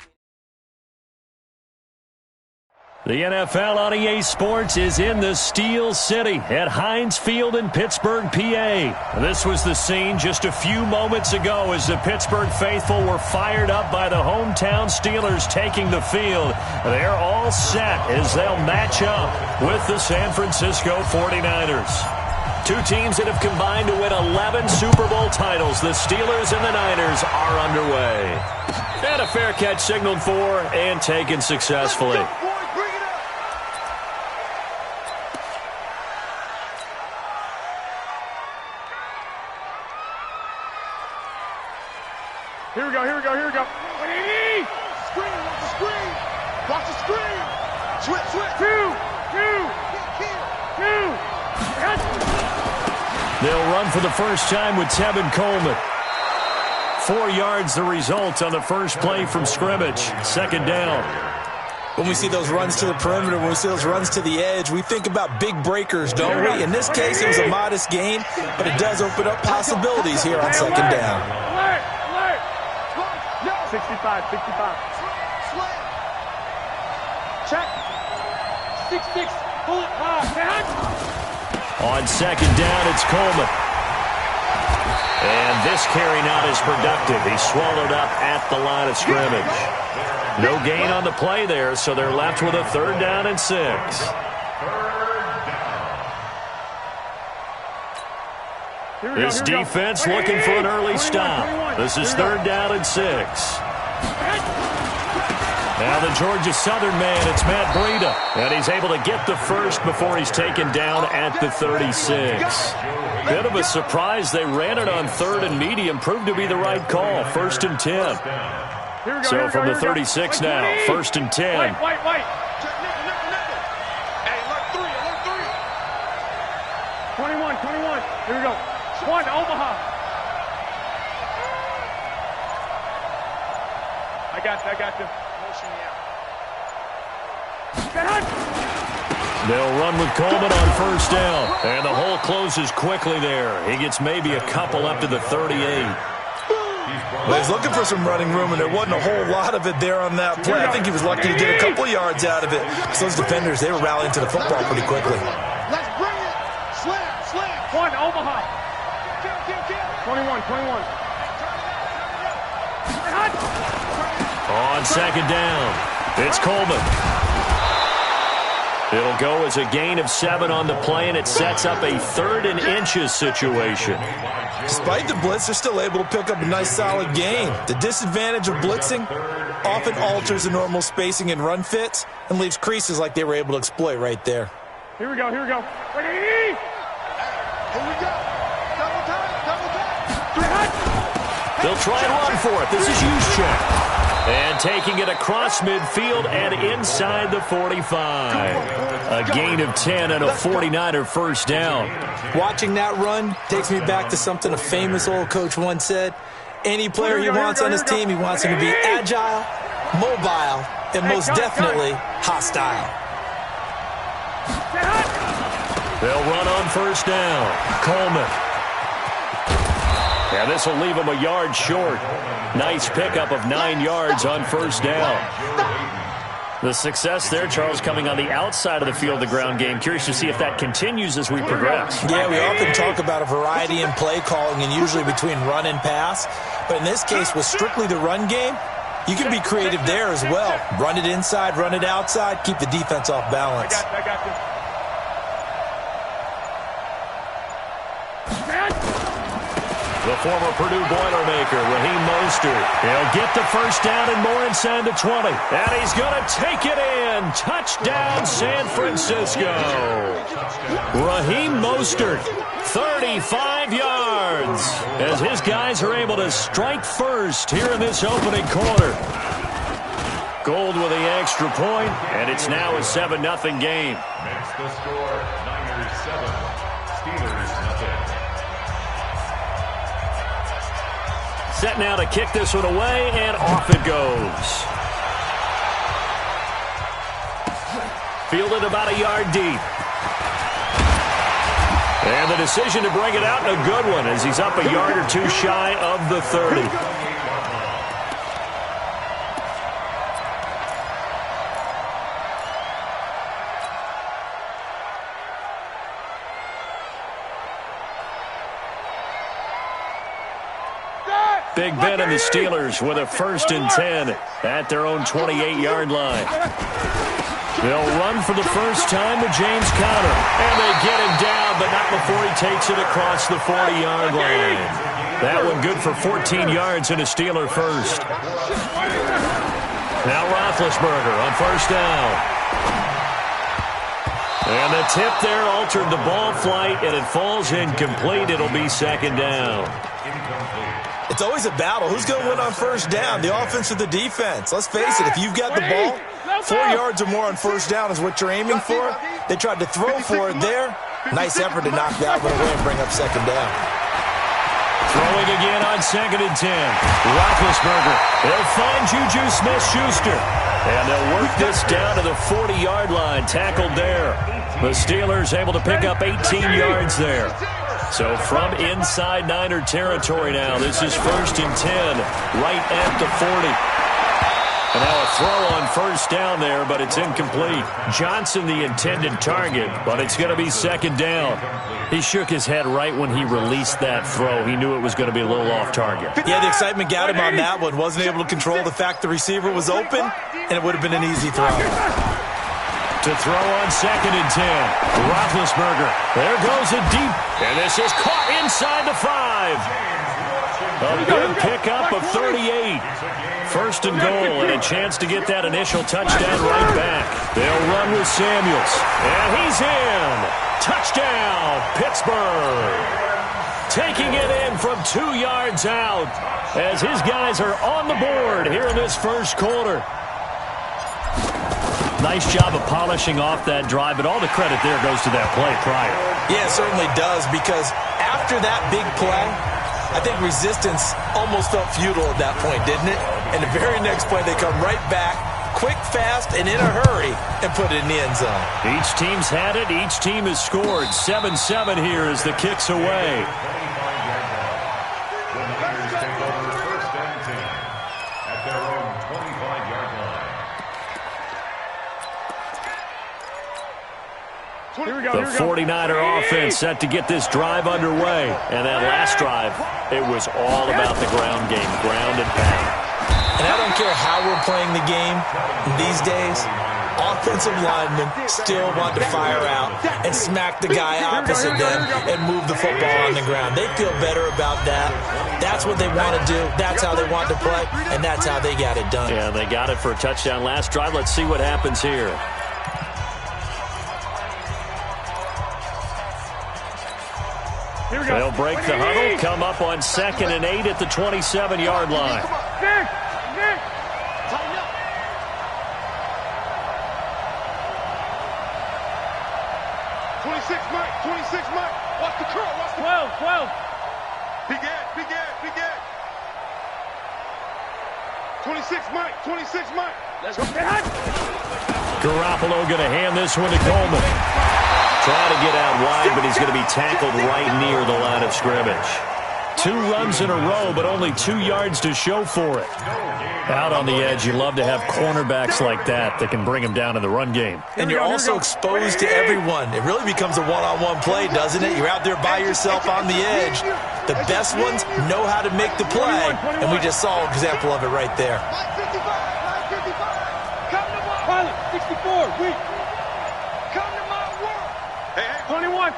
A: The NFL on EA Sports is in the Steel City at Heinz Field in Pittsburgh, PA. This was the scene just a few moments ago as the Pittsburgh faithful were fired up by the hometown Steelers taking the field. They're all set as they'll match up with the San Francisco 49ers. Two teams that have combined to win 11 Super Bowl titles. The Steelers and the Niners are underway. And a fair catch signaled for and taken successfully.
C: Here we go. Screen, watch the screen. Switch. Two.
A: They'll run for the first time with Tevin Coleman. 4 yards the result on the first play from scrimmage. Second down.
D: When we see those runs to the perimeter, when we see those runs to the edge, we think about big breakers, don't we? In this case, it was a modest gain, but it does open up possibilities here on second down.
C: 65. Check. 6-6. Pull it high.
A: On second down, it's Coleman. And this carry not as productive. He's swallowed up at the line of scrimmage. No gain on the play there, so they're left with a 3rd down and 6. This defense looking for an early stop. This is 3rd down and 6. Now the Georgia Southern man, it's Matt Breida. And he's able to get the first before he's taken down at the 36. Bit of a surprise. They ran it on 3rd and medium. Proved to be the right call. 1st and 10. So from the 36 now, 1st and 10.
C: Wait. Hey, alert 3. 21. Here we go. 1, Omaha. I got you. Motion me out.
A: They'll run with Coleman on 1st down. And the hole closes quickly there. He gets maybe a couple up to the 38.
D: Well, he's looking for some running room, and there wasn't a whole lot of it there on that play. I think he was lucky to get a couple yards out of it. So those defenders, they were rallying to the football pretty quickly.
C: Let's bring it. Slam. 1, Omaha. 21.
A: On 2nd down, it's Coleman. It'll go as a gain of 7 on the play, and it sets up a 3rd and inches situation.
D: Despite the blitz, they're still able to pick up a nice solid gain. The disadvantage of blitzing often alters the normal spacing and run fits and leaves creases like they were able to exploit right there.
C: Here we go. Ready? Here we go. Double time.
A: They'll try and run for it. This is Juszczyk. And taking it across midfield and inside the 45. A gain of 10 and a 49er 1st down.
D: Watching that run takes me back to something a famous old coach once said. Any player he wants on his team, he wants him to be agile, mobile, and most definitely hostile.
A: They'll run on 1st down. Coleman. And this will leave him a yard short. Nice pickup of 9 yards on 1st down. The success there, Charles, coming on the outside of the field, the ground game. Curious to see if that continues as we progress.
D: Yeah, we often talk about a variety in play calling and usually between run and pass. But in this case, with strictly the run game, you can be creative there as well. Run it inside, run it outside, keep the defense off balance.
C: I got you.
A: The former Purdue Boilermaker, Raheem Mostert. He'll get the 1st down and more inside the 20. And he's going to take it in. Touchdown, San Francisco. Raheem Mostert, 35 yards. As his guys are able to strike first here in this opening quarter. Gold with the extra point, and it's now a 7-0 game.
B: Makes the score Niners 7, Steelers nothing.
A: Set now to kick this one away, and off it goes. Fielded about a yard deep. And the decision to bring it out, and a good one, as he's up a yard or 2 shy of the 30. Big Ben and the Steelers with a 1st and 10 at their own 28-yard line. They'll run for the first time with James Conner. And they get him down, but not before he takes it across the 40-yard line. That one good for 14 yards and a Steeler first. Now Roethlisberger on 1st down. And the tip there altered the ball flight, and it falls incomplete. It'll be 2nd down.
D: It's always a battle. Who's going to win on 1st down, the offense or the defense? Let's face it, if you've got the ball, 4 yards or more on 1st down is what you're aiming for. They tried to throw for it there. Nice effort to knock that one away and bring up 2nd down.
A: Throwing again on 2nd and 10. Roethlisberger. He'll find Juju Smith-Schuster. And they'll work this down to the 40-yard line. Tackled there. The Steelers able to pick up 18 yards there. So from inside Niner territory now, this is 1st and 10, right at the 40. And now a throw on 1st down there, but it's incomplete. Johnson the intended target, but it's going to be 2nd down. He shook his head right when he released that throw. He knew it was going to be a little off target.
D: Yeah, the excitement got him on that one. Wasn't able to control the fact the receiver was open, and it would have been an easy throw.
A: To throw on 2nd and 10. Roethlisberger. There goes it deep. And this is caught inside the 5. A big pickup of 38. 1st and goal, and a chance to get that initial touchdown right back. They'll run with Samuels. And he's in. Touchdown, Pittsburgh. Taking it in from 2 yards out as his guys are on the board here in this first quarter. Nice job of polishing off that drive, but all the credit there goes to that play prior.
D: Yeah, it certainly does, because after that big play, I think resistance almost felt futile at that point, didn't it? And the very next play, they come right back, quick, fast, and in a hurry, and put it in the end zone.
A: Each team's had it. Each team has scored. 7-7 here as the kick's away.
B: The Niners take over 1st and 10 at their own 25-yard line.
A: The 49er offense set to get this drive underway. And that last drive, it was all about the ground game, ground and pound.
D: And I don't care how we're playing the game these days, offensive linemen still want to fire out and smack the guy opposite them and move the football on the ground. They feel better about that. That's what they want to do. That's how they want to play, and that's how they got it done.
A: Yeah, they got it for a touchdown last drive. Let's see what happens here. They'll break the huddle, come up on 2nd and 8 at the 27-yard line.
C: Nick! Tighten up. 26, Mike. 26, Mike. Watch the curl. Watch the 12. Big Ed. 26, Mike. 26, Mike. Let's go.
A: Garoppolo going to hand this one to Coleman. Trying to get out wide, but he's going to be tackled right near the line of scrimmage. 2 runs in a row, but only 2 yards to show for it. Out on the edge, you love to have cornerbacks like that can bring him down in the run game.
D: And you're also exposed to everyone. It really becomes a one-on-one play, doesn't it? You're out there by yourself on the edge. The best ones know how to make the play, and we just saw an example of it right there.
C: 64, we. Come to my world. Hey, 21.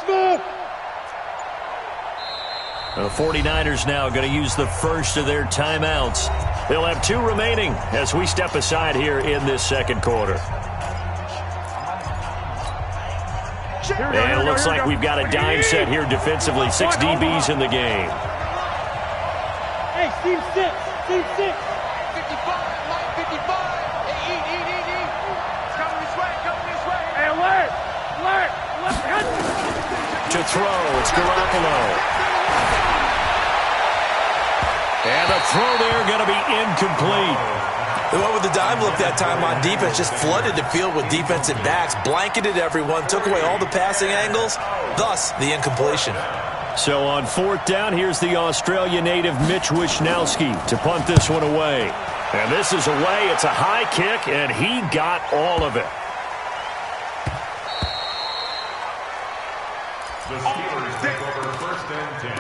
C: Smooth.
A: The 49ers now going to use the first of their timeouts. They'll have 2 remaining as we step aside here in this second quarter. And it looks like we've got a dime set here defensively. 6 DBs in the game.
C: Hey, team 6. 55, Mike, 55. Hey, eat. Coming this way. Hey, alert.
A: To throw, it's Garoppolo. And the throw there going to be incomplete.
D: They went with the dime look that time on defense, just flooded the field with defensive backs, blanketed everyone, took away all the passing angles, thus the incompletion.
A: So on 4th down, here's the Australia native Mitch Wishnowski to punt this one away. And this is away. It's a high kick, and he got all of it.
B: The Steelers take over 1st and 10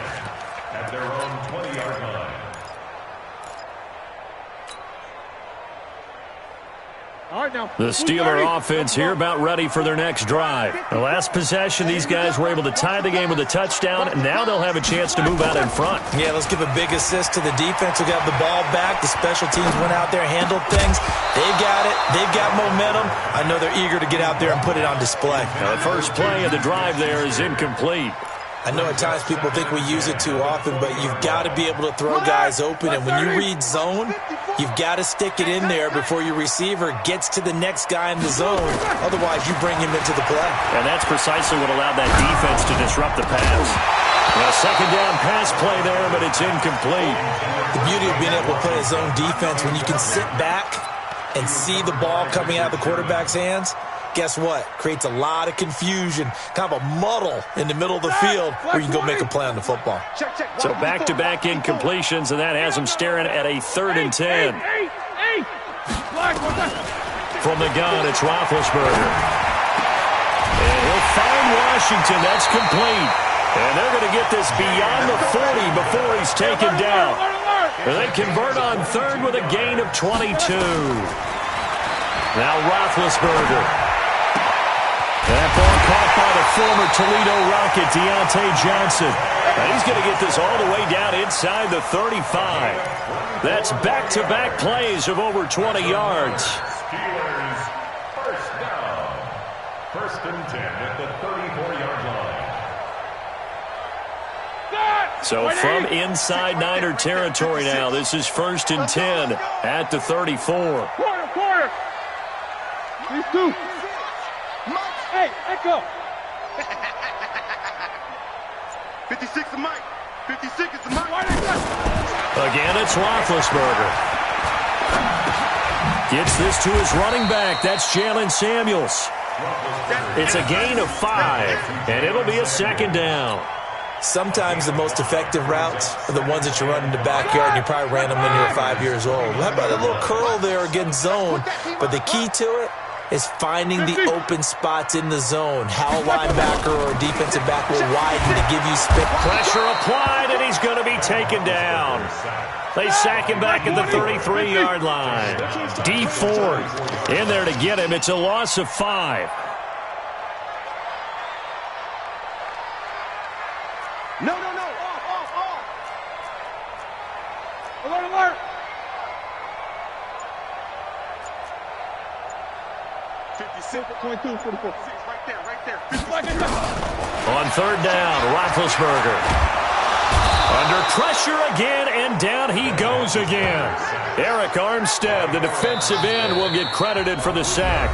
B: at their own 20-yard line.
A: The Steeler offense here about ready for their next drive. The last possession, these guys were able to tie the game with a touchdown, and now they'll have a chance to move out in front.
D: Yeah, let's give a big assist to the defense who got the ball back. The special teams went out there, handled things. They've got it. They've got momentum. I know they're eager to get out there and put it on display.
A: Now, the first play of the drive there is incomplete.
D: I know at times people think we use it too often, but you've got to be able to throw guys open. And when you read zone, you've got to stick it in there before your receiver gets to the next guy in the zone. Otherwise, you bring him into the play.
A: And that's precisely what allowed that defense to disrupt the pass. A second down pass play there, but it's incomplete.
D: The beauty of being able to play a zone defense when you can sit back and see the ball coming out of the quarterback's hands, guess what? Creates a lot of confusion, kind of a muddle in the middle of the field where you can go make a play on the football.
A: So back-to-back incompletions, and that has them staring at a 3rd and 10. From the gun, it's Roethlisberger. And he'll find Washington. That's complete. And they're going to get this beyond the 40 before he's taken down. And they convert on 3rd with a gain of 22. Now Roethlisberger. That ball caught by the former Toledo Rocket, Deontay Johnson. And he's going to get this all the way down inside the 35. That's back-to-back plays of over 20 yards.
B: Steelers first down. First and 10 at the 34-yard line.
A: So from inside Niner territory now, this is first and 10 at the 34.
C: Quarter. These two. Hey, let go. 56 is Mike. 56 is the Mike.
A: Again, it's Roethlisberger. Gets this to his running back. That's Jalen Samuels. It's a gain of 5, and it'll be a second down.
D: Sometimes the most effective routes are the ones that you run in the backyard, and you probably ran them when you were 5 years old. How about a little curl there against zone? But the key to it is finding the open spots in the zone. How a linebacker or a defensive back will widen to give you space.
A: Pressure applied, and he's going to be taken down. They sack him back at the 33-yard line. D Ford in there to get him. It's a loss of 5.
C: No. Off. Alert. 56, 22, 44. Right there.
A: On third down, Roethlisberger. Under pressure again, and down he goes again. Eric Armstead, the defensive end, will get credited for the sack.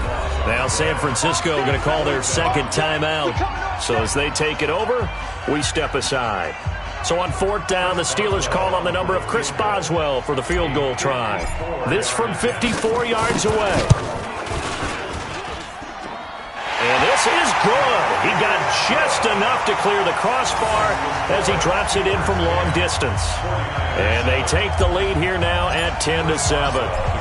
A: Now San Francisco going to call their second timeout. So as they take it over, we step aside. So on fourth down, the Steelers call on the number of Chris Boswell for the field goal try. This from 54 yards away. And this is good. He got just enough to clear the crossbar as he drops it in from long distance. And they take the lead here now at 10-7.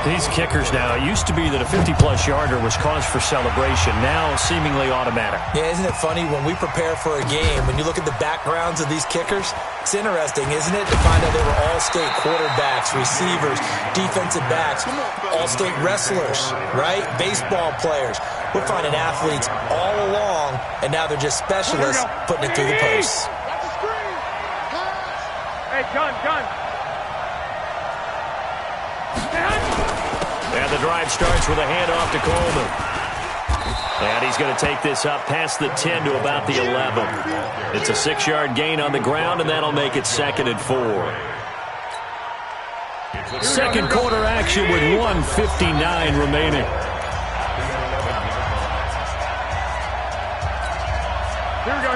A: These kickers now, it used to be that a 50-plus yarder was cause for celebration. Now seemingly automatic.
D: Yeah, isn't it funny when we prepare for a game, when you look at the backgrounds of these kickers, it's interesting, isn't it, to find out they were all-state quarterbacks, receivers, defensive backs, all-state wrestlers, right? Baseball players. We're finding athletes all along, and now they're just specialists putting it through the posts.
C: Hey, gun.
A: And the drive starts with a handoff to Coleman. And he's going to take this up past the 10 to about the 11. It's a 6-yard gain on the ground, and that'll make it 2nd and 4. Second quarter action with 1:59 remaining.
C: Here we go.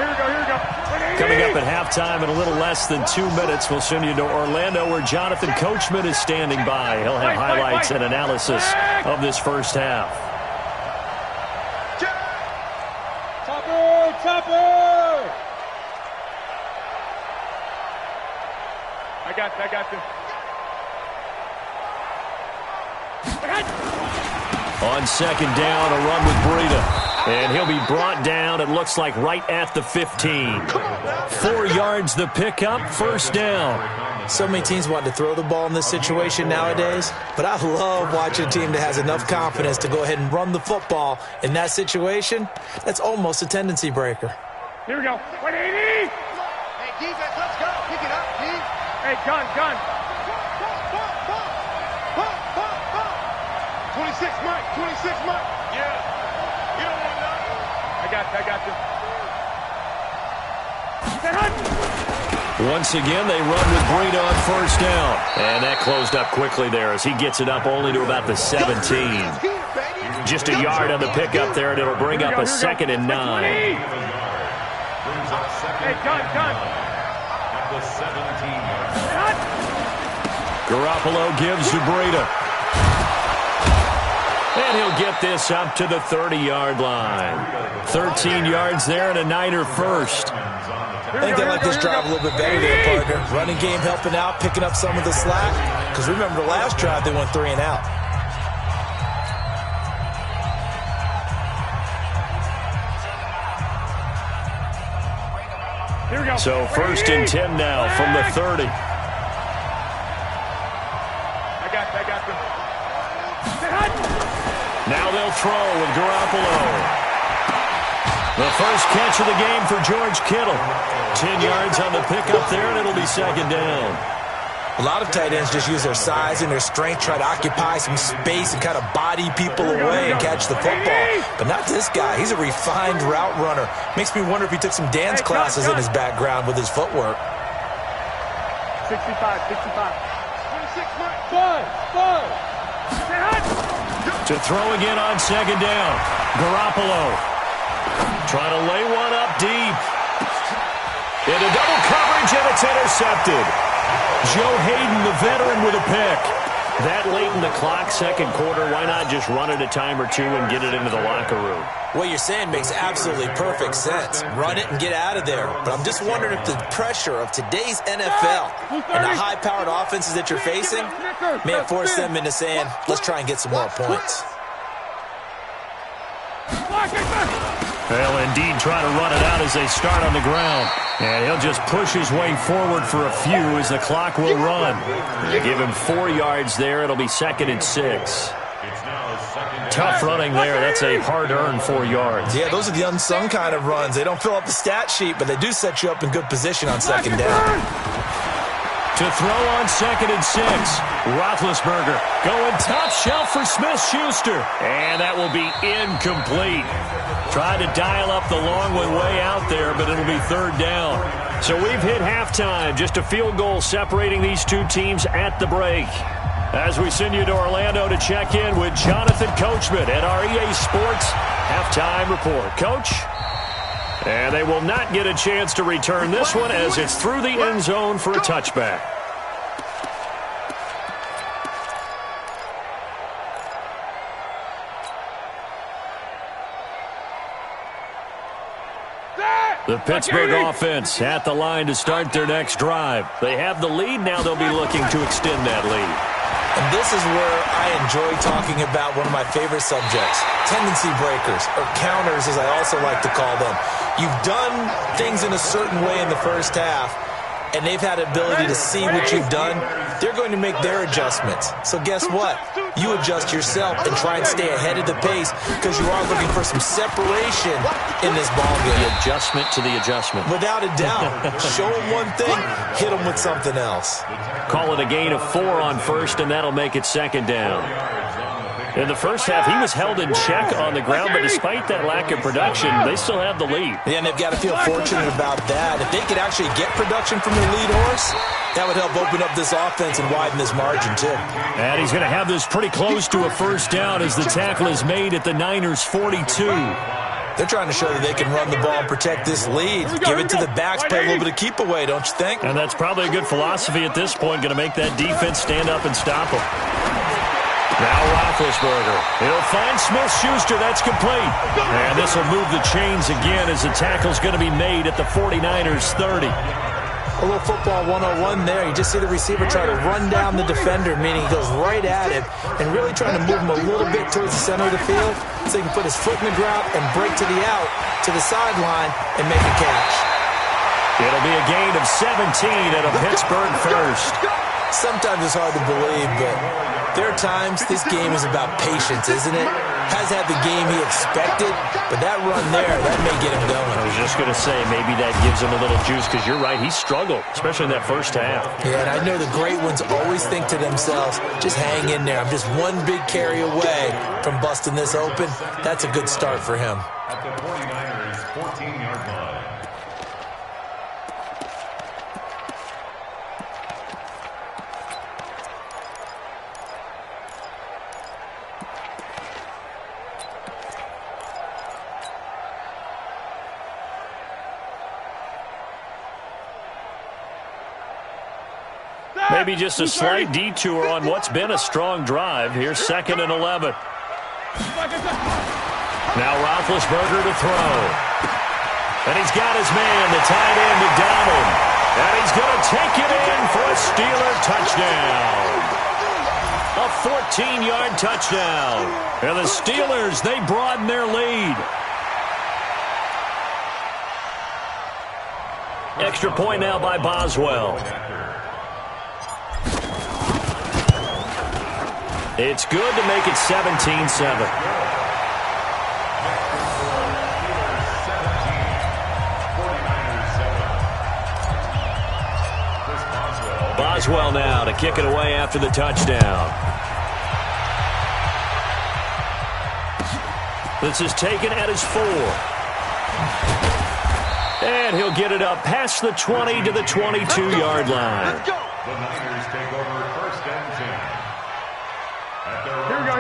A: Coming up at halftime in a little less than 2 minutes, we'll send you to Orlando where Jonathan Coachman is standing by. He'll have highlights and analysis of this first half.
C: Chopper! I got this.
A: On second down, a run with Breida. And he'll be brought down, it looks like, right at the 15. 4 yards the pickup, first down.
D: So many teams want to throw the ball in this situation nowadays, but I love watching a team that has enough confidence to go ahead and run the football. In that situation, that's almost a tendency breaker.
C: Here we go. 180! Hey, defense, let's go. Pick it up, D. Hey, gun. 26, Mike. Yeah. You don't want that. I got you.
A: Once again, they run with Breida on first down. And that closed up quickly there as he gets it up only to about the 17. Just a yard on the pickup there, and it'll bring up a 2nd and 9.
C: Hey, gun.
B: At the 17-yard line.
A: Garoppolo gives to Breida. And he'll get this up to the 30-yard line. 13 yards there and a Niner first.
D: I think they like this drive a little bit better there, partner. Running game helping out, picking up some of the slack. Because remember the last drive, they went 3 and out.
C: Here we go.
A: So first and 10 now from the 30.
C: I got them.
A: Now they'll throw with Garoppolo. The first catch of the game for George Kittle. 10 yards on the pickup there, and it'll be second down.
D: A lot of tight ends just use their size and their strength, try to occupy some space and kind of body people away and catch the football. But not this guy. He's a refined route runner. Makes me wonder if he took some dance classes in his background with his footwork.
C: 65, 65. 26,
A: To throw again on second down. Garoppolo trying to lay one up deep. Into double coverage, and it's intercepted. Joe Hayden, the veteran, with a pick. That late in the clock, second quarter, why not just run it a time or two and get it into the locker room?
D: What you're saying makes absolutely perfect sense. Run it and get out of there. But I'm just wondering if the pressure of today's NFL and the high-powered offenses that you're facing may have forced them into saying, let's try and get some more points.
A: They'll indeed try to run it out as they start on the ground. And he'll just push his way forward for a few as the clock will run. They give him 4 yards there. It'll be second and 6. Tough running there. That's a hard-earned 4 yards.
D: Yeah, those are the unsung kind of runs. They don't fill up the stat sheet, but they do set you up in good position on second down.
A: To throw on second and 6. Roethlisberger going top shelf for Smith-Schuster. And that will be incomplete. Tried to dial up the long one way out there, but it'll be third down. So we've hit halftime. Just a field goal separating these two teams at the break. As we send you to Orlando to check in with Jonathan Coachman at our EA Sports Halftime Report. Coach? And they will not get a chance to return this one as it's through the end zone for a touchback. The Pittsburgh offense at the line to start their next drive. They have the lead. Now they'll be looking to extend that lead.
D: And this is where I enjoy talking about one of my favorite subjects, tendency breakers, or counters as I also like to call them. You've done things in a certain way in the first half, and they've had the ability to see what you've done. They're going to make their adjustments. So guess what? You adjust yourself and try and stay ahead of the pace because you are looking for some separation in this ball game.
A: The adjustment to the adjustment.
D: Without a doubt. Show them one thing, hit them with something else.
A: Call it a gain of 4 on first, and that'll make it second down. In the first half, he was held in check on the ground, but despite that lack of production, they still have the lead.
D: Yeah, and they've got to feel fortunate about that. If they could actually get production from their lead horse, that would help open up this offense and widen this margin, too.
A: And he's going to have this pretty close to a first down as the tackle is made at the Niners' 42.
D: They're trying to show that they can run the ball and protect this lead. Give it to the backs, play a little bit of keep away, don't you think?
A: And that's probably a good philosophy at this point, going to make that defense stand up and stop them. Now Roethlisberger. He'll find Smith-Schuster. That's complete. And this will move the chains again as the tackle's going to be made at the 49ers' 30.
D: A little football 101 there. You just see the receiver try to run down the defender, meaning he goes right at him and really trying to move him a little bit towards the center of the field so he can put his foot in the ground and break to the out, to the sideline, and make a catch.
A: It'll be a gain of 17 and a Pittsburgh first.
D: Sometimes it's hard to believe, but there are times this game is about patience, isn't it? Has had the game he expected, but that run there, that may get him going.
A: I was just going to say, maybe that gives him a little juice, because you're right, he struggled, especially in that first half.
D: Yeah, and I know the great ones always think to themselves, just hang in there. I'm just one big carry away from busting this open. That's a good start for him.
B: At the 49ers' 14-yard line.
A: Maybe just a slight detour on what's been a strong drive. Here's second and 11. Now Roethlisberger to throw. And he's got his man, the tight end, McDonald. And he's going to take it in for a Steeler touchdown. A 14-yard touchdown. And the Steelers, they broaden their lead. Extra point now by Boswell. It's good to make it 17-7. Boswell now to kick it away after the touchdown. This is taken at his 4. And he'll get it up past the 20 to the 22-yard line.
B: The Niners take over first and 10.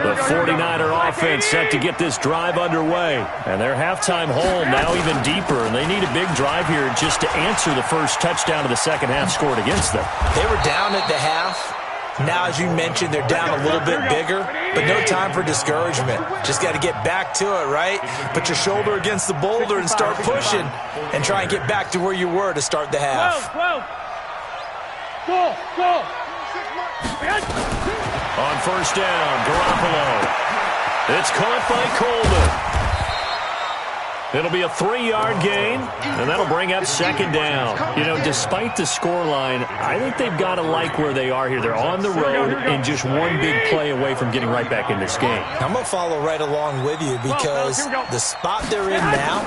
A: The 49er offense set to get this drive underway. And their halftime hole now even deeper. And they need a big drive here just to answer the first touchdown of the second half scored against them.
D: They were down at the half. Now, as you mentioned, they're down a little bit bigger, but no time for discouragement. Just got to get back to it, right? Put your shoulder against the boulder and start pushing and try and get back to where you were to start the half.
C: Go!
A: On first down, Garoppolo. It's caught by Coleman. It'll be a 3-yard gain, and that'll bring up second down. You know, despite the scoreline, I think they've got to like where they are here. They're on the road and just one big play away from getting right back in this game.
D: I'm going to follow right along with you because the spot they're in now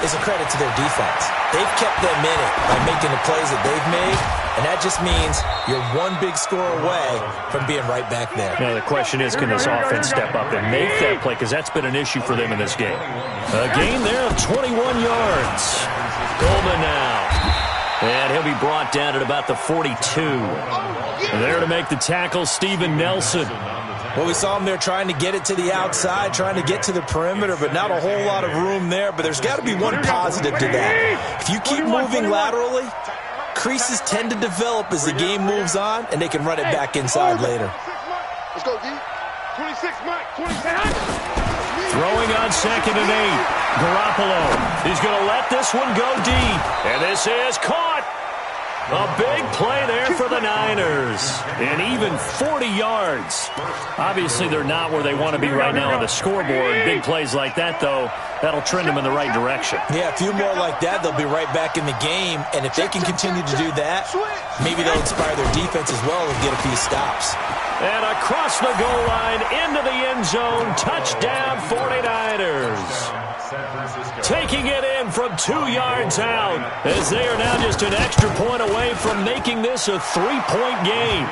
D: is a credit to their defense. They've kept them in it by making the plays that they've made, and that just means you're one big score away from being right back there.
A: Now, the question is, can this offense step up and make that play? Because that's been an issue for them in this game. A gain there of 21 yards. Coleman now. And he'll be brought down at about the 42. And there to make the tackle, Steven Nelson.
D: Well, we saw him there trying to get it to the outside, trying to get to the perimeter, but not a whole lot of room there. But there's got to be one positive to that. If you keep moving laterally, creases tend to develop as the game moves on, and they can run it back inside later.
C: Let's go, D. 26, Mike. 26.
A: Throwing on second and 8. Garoppolo. He's going to let this one go deep. And this is caught. A big play there for the Niners. And even 40 yards. Obviously, they're not where they want to be right now on the scoreboard. Big plays like that, though, that'll trend them in the right direction.
D: Yeah, a few more like that, they'll be right back in the game. And if they can continue to do that, maybe they'll inspire their defense as well and get a few stops.
A: And across the goal line, into the end zone, touchdown 49ers. Taking it in from 2 yards out, as they are now just an extra point away from making this a 3-point game.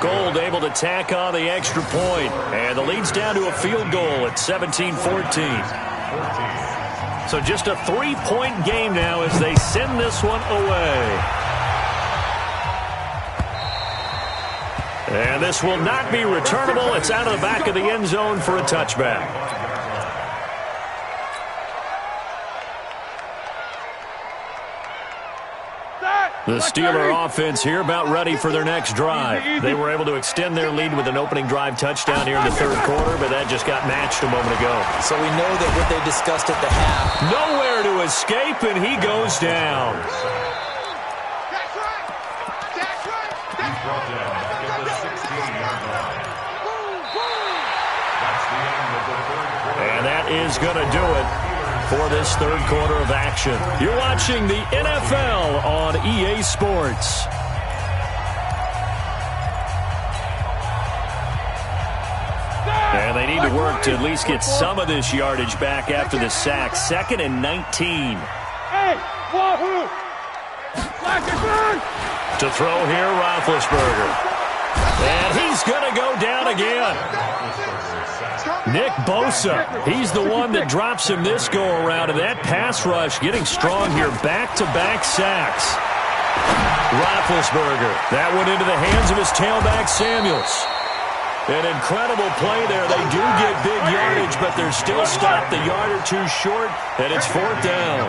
A: Gold able to tack on the extra point, and the lead's down to a field goal at 17-14. So just a 3-point game now as they send this one away. And this will not be returnable. It's out of the back of the end zone for a touchback. The Steeler offense here about ready for their next drive. They were able to extend their lead with an opening drive touchdown here in the third quarter, but that just got matched a moment ago.
D: So we know that what they discussed at the half.
A: Nowhere to escape, and he goes down.
C: That's right. That's right.
B: He's brought down at the 16-yard line. That's the end of the third quarter.
A: And that is going to do it for this third quarter of action. You're watching the NFL on EA Sports. And they need to work to at least get some of this yardage back after the sack. 2nd and 19.
C: Hey, Wahoo!
A: To throw here, Roethlisberger. And he's going to go down again. Nick Bosa, he's the one that drops him this go-around, and that pass rush getting strong here. Back-to-back sacks. Roethlisberger, that one into the hands of his tailback, Samuels. An incredible play there. They do get big yardage, but they're still stopped a yard or two short, and it's 4th down.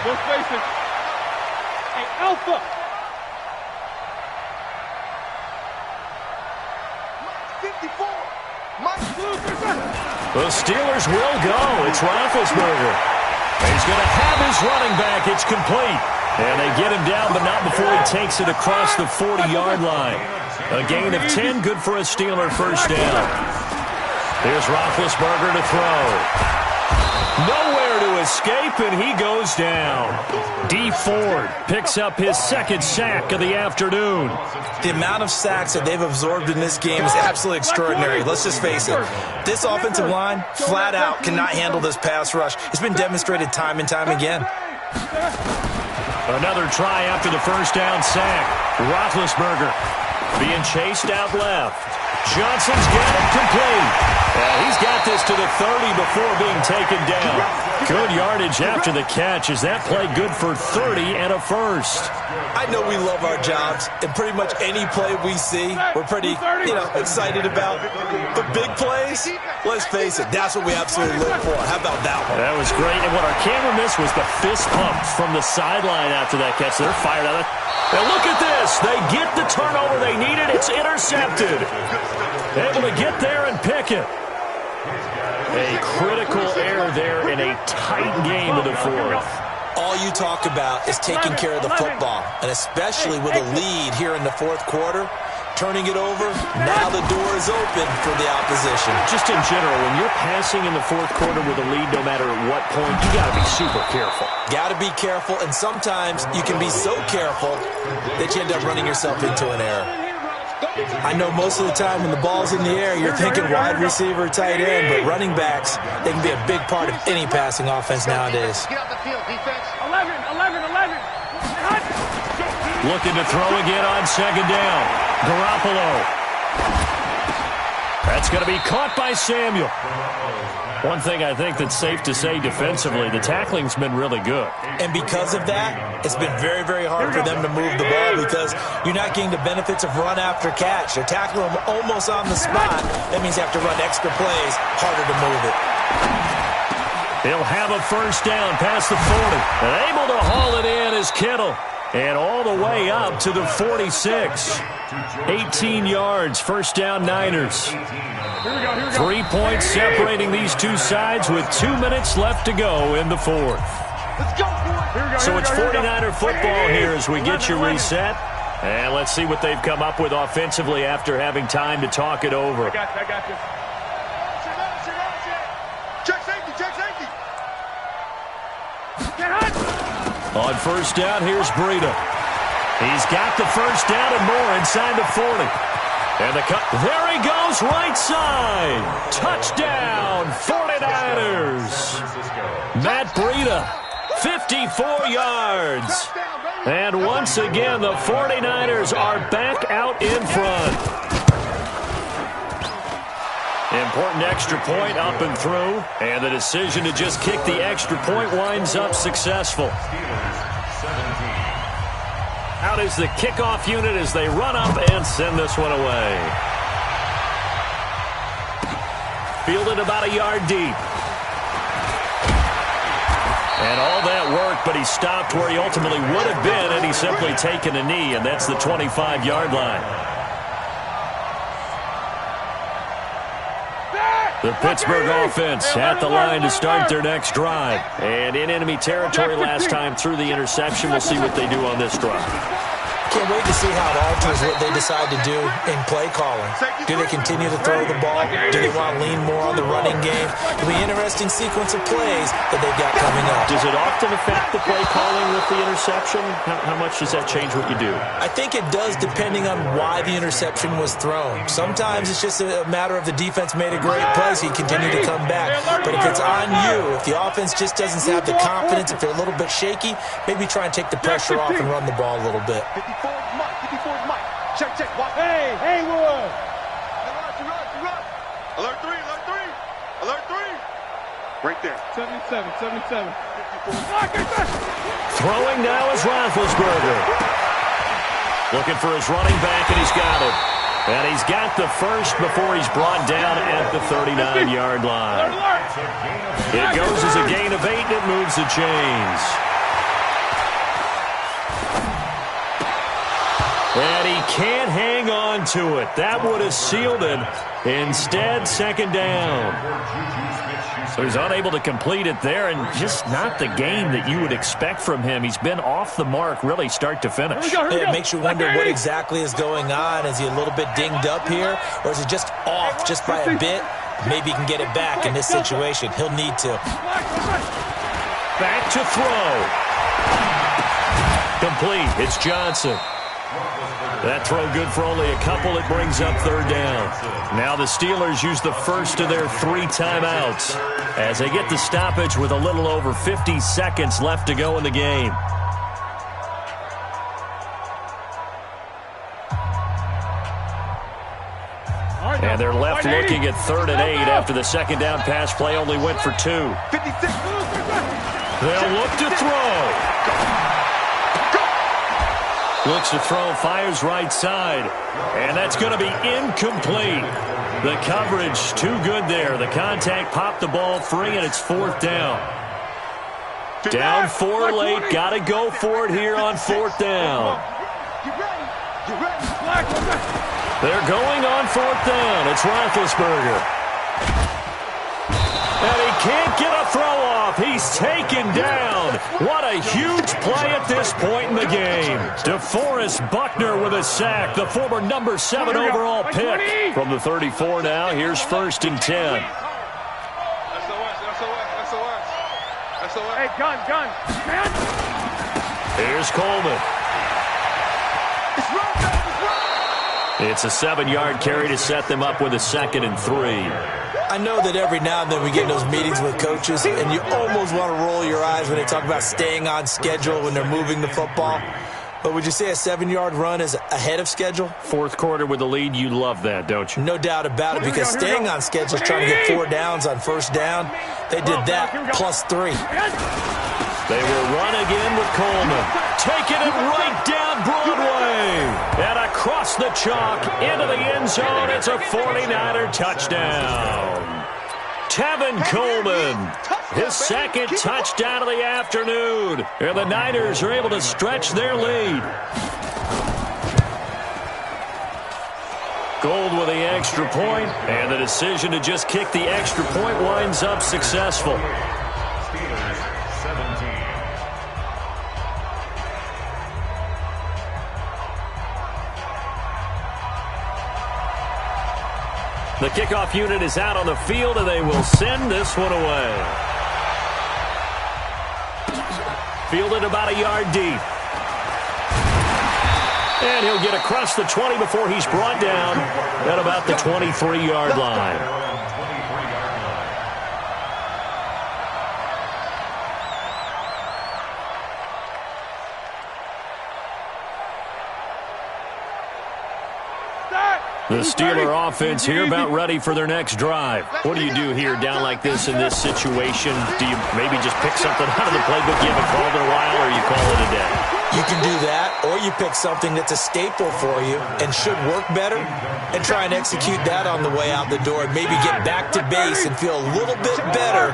C: Let's face it. Hey, Alpha.
A: The Steelers will go. It's Roethlisberger. He's going to have his running back. It's complete. And they get him down, but not before he takes it across the 40-yard line. A gain of 10, good for a Steeler first down. Here's Roethlisberger to throw. Nowhere to escape, and he goes down. D. Ford picks up his 2nd sack of the afternoon.
D: The amount of sacks that they've absorbed in this game is absolutely extraordinary. Let's just face it. This offensive line, flat out, cannot handle this pass rush. It's been demonstrated time and time again.
A: Another try after the first down sack. Roethlisberger being chased out left. Johnson's got it complete. He's got this to the 30 before being taken down. Good yardage after the catch. Is that play good for 30 and a first?
D: I know we love our jobs, and pretty much any play we see, we're pretty, excited about. The big plays, let's face it, that's what we absolutely live for. How about that one?
A: That was great, and what our camera missed was the fist pump from the sideline after that catch. They're fired out of it. Now look at this. They get the turnover they needed. It's intercepted. Able to get there and pick it. A critical error there in a tight game of the fourth.
D: All you talk about is taking care of the football, and especially with a lead here in the fourth quarter, turning it over, now the door is open for the opposition.
A: Just in general, when you're passing in the fourth quarter with a lead, no matter at what point, you got to be super careful.
D: Got to be careful, and sometimes you can be so careful that you end up running yourself into an error. I know most of the time when the ball's in the air, you're thinking wide receiver, tight end, but running backs, they can be a big part of any passing offense nowadays.
C: Get off the field, defense.
F: 11.
A: Looking to throw again on second down. Garoppolo. That's going to be caught by Samuel. One thing I think that's safe to say defensively, the tackling's been really good.
D: And because of that, it's been very, very hard for them to move the ball because you're not getting the benefits of run after catch. They're tackling them almost on the spot. That means you have to run extra plays, harder to move it.
A: He'll have a first down past the 40. And able to haul it in is Kittle. And all the way up to the 46. 18 yards, first down Niners. 3 points separating these two sides with 2 minutes left to go in the fourth. So it's 49er football here as we get you reset. And let's see what they've come up with offensively after having time to talk it over.
F: I got you.
C: Check safety.
A: On first down, here's Breida. He's got the first down and more inside the 40. And the cut. There he goes, right side. Touchdown, 49ers. Matt Breida, 54 yards. And once again, the 49ers are back out in front. Important extra point up and through. And the decision to just kick the extra point winds up successful. Out is the kickoff unit as they run up and send this one away. Fielded about a yard deep. And all that work, but he stopped where he ultimately would have been had he simply taken a knee, and that's the 25-yard line. The Pittsburgh offense at the line to start their next drive. And in enemy territory last time through the interception. We'll see what they do on this drive.
D: Can't wait to see how it alters what they decide to do in play calling. Do they continue to throw the ball? Do they want to lean more on the running game? It'll be an interesting sequence of plays that they've got coming up.
A: Does it often affect the play calling with the interception? How much does that change what you do?
D: I think it does depending on why the interception was thrown. Sometimes it's just a matter of the defense made a great play, so you continue to come back. But if it's on you, if the offense just doesn't have the confidence, if they're a little bit shaky, maybe try and take the pressure off and run the ball a little bit.
C: 54's Mike. Check. Watch.
F: Hey, Wood.
C: Run. Alert 3. Right there.
F: 77.
C: 54.
A: Throwing now is Roethlisberger. Looking for his running back, and he's got it. And he's got the first before he's brought down at the 39-yard line. It goes as a gain of 8, and it moves the chains. And he can't hang on to it. That would have sealed it. Instead, second down. So he's unable to complete it there, and just not the game that you would expect from him. He's been off the mark, really, start to finish.
D: It makes you wonder what exactly is going on. Is he a little bit dinged up here, or is he just off just by a bit? Maybe he can get it back in this situation. He'll need to.
A: Back to throw. Complete. It's Johnson. That throw good for only a couple. It brings up third down. Now the Steelers use the first of their 3 timeouts as they get the stoppage with a little over 50 seconds left to go in the game. And they're left looking at 3rd and 8 after the second down pass play only went for 2.
C: 56.
A: They'll look to throw. Looks to throw, fires right side. And that's going to be incomplete. The coverage too good there. The contact popped the ball free, and it's 4th down. Down 4 late. Got to go for it here on 4th down. They're going on 4th down. It's Roethlisberger. And he can't get a throw off. He's taken down. What a huge play at this point in the game. DeForest Buckner with a sack, the former number 7 overall pick. From the 34 now, here's 1st and 10.
F: Hey, gun.
A: Here's Coleman. It's a 7-yard carry to set them up with a 2nd and 3.
D: I know that every now and then we get in those meetings with coaches, and you almost want to roll your eyes when they talk about staying on schedule when they're moving the football. But would you say a 7-yard run is ahead of schedule?
A: 4th quarter with the lead, you love that, don't you?
D: No doubt about it, because staying on schedule is trying to get 4 downs on 1st down. They did that plus 3.
A: They will run again with Coleman. Taking it right down Broadway. And across the chalk into the end zone. It's a 49er touchdown. Tevin Coleman, his 2nd touchdown of the afternoon. And the Niners are able to stretch their lead. Gold with the extra point, and the decision to just kick the extra point winds up successful.
B: Steelers 17.
A: The kickoff unit is out on the field, and they will send this one away. Fielded about a yard deep. And he'll get across the 20 before he's brought down at about the 23-yard line. The Steeler offense here about ready for their next drive. What do you do here down like this in this situation? Do you maybe just pick something out of the playbook you haven't called in a while, or you call it a day?
D: You can do that, or you pick something that's a staple for you and should work better and try and execute that on the way out the door and maybe get back to base and feel a little bit better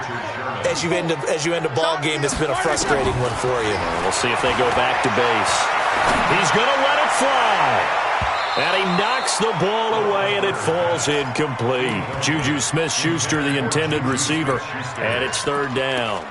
D: as you end a ball game that's been a frustrating one for you.
A: We'll see if they go back to base. He's going to let it fly. And he knocks the ball away, and it falls incomplete. Juju Smith-Schuster, the intended receiver. And it's 3rd down.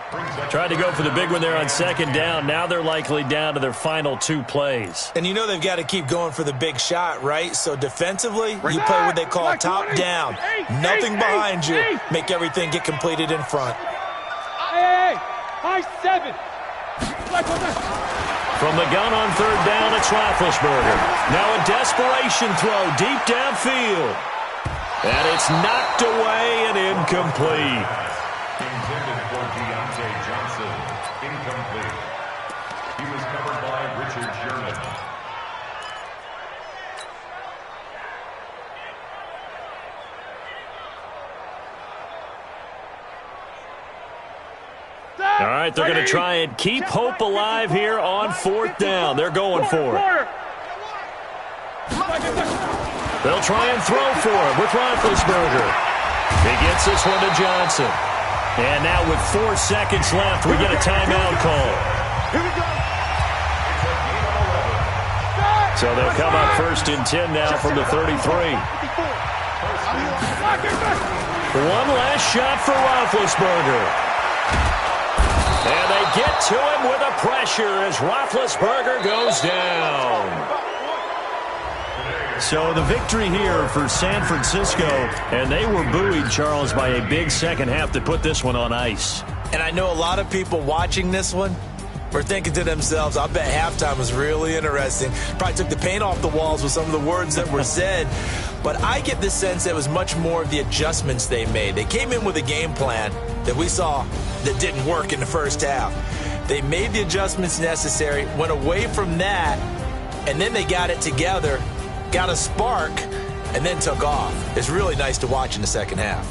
A: Tried to go for the big one there on 2nd down. Now they're likely down to their final 2 plays.
D: And you know they've got to keep going for the big shot, right? So defensively, you play what they call top down. Nothing behind you. Make everything get completed in front.
F: Hey, high 7.
A: From the gun on 3rd down, it's Roethlisberger. Now a desperation throw deep downfield. And it's knocked away and incomplete.
B: Intended for Deontay Johnson. Incomplete. He was covered by Richard Sherman.
A: All right, they're going to try and keep hope alive here on 4th down. They're going for it. They'll try and throw for it with Roethlisberger. He gets this one to Johnson. And now with 4 seconds left, we get a timeout call. So they'll come up 1st and 10 now from the 33. One last shot for Roethlisberger. And they get to him with a pressure as Roethlisberger goes down. So the victory here for San Francisco, and they were buoyed, Charles, by a big second half to put this one on ice.
D: And I know a lot of people watching this one were thinking to themselves, I bet halftime was really interesting. Probably took the paint off the walls with some of the words that were said. But I get the sense that it was much more of the adjustments they made. They came in with a game plan that we saw that didn't work in the first half. They made the adjustments necessary, went away from that, and then they got it together, got a spark, and then took off. It's really nice to watch in the second half.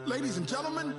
G: Ladies and gentlemen,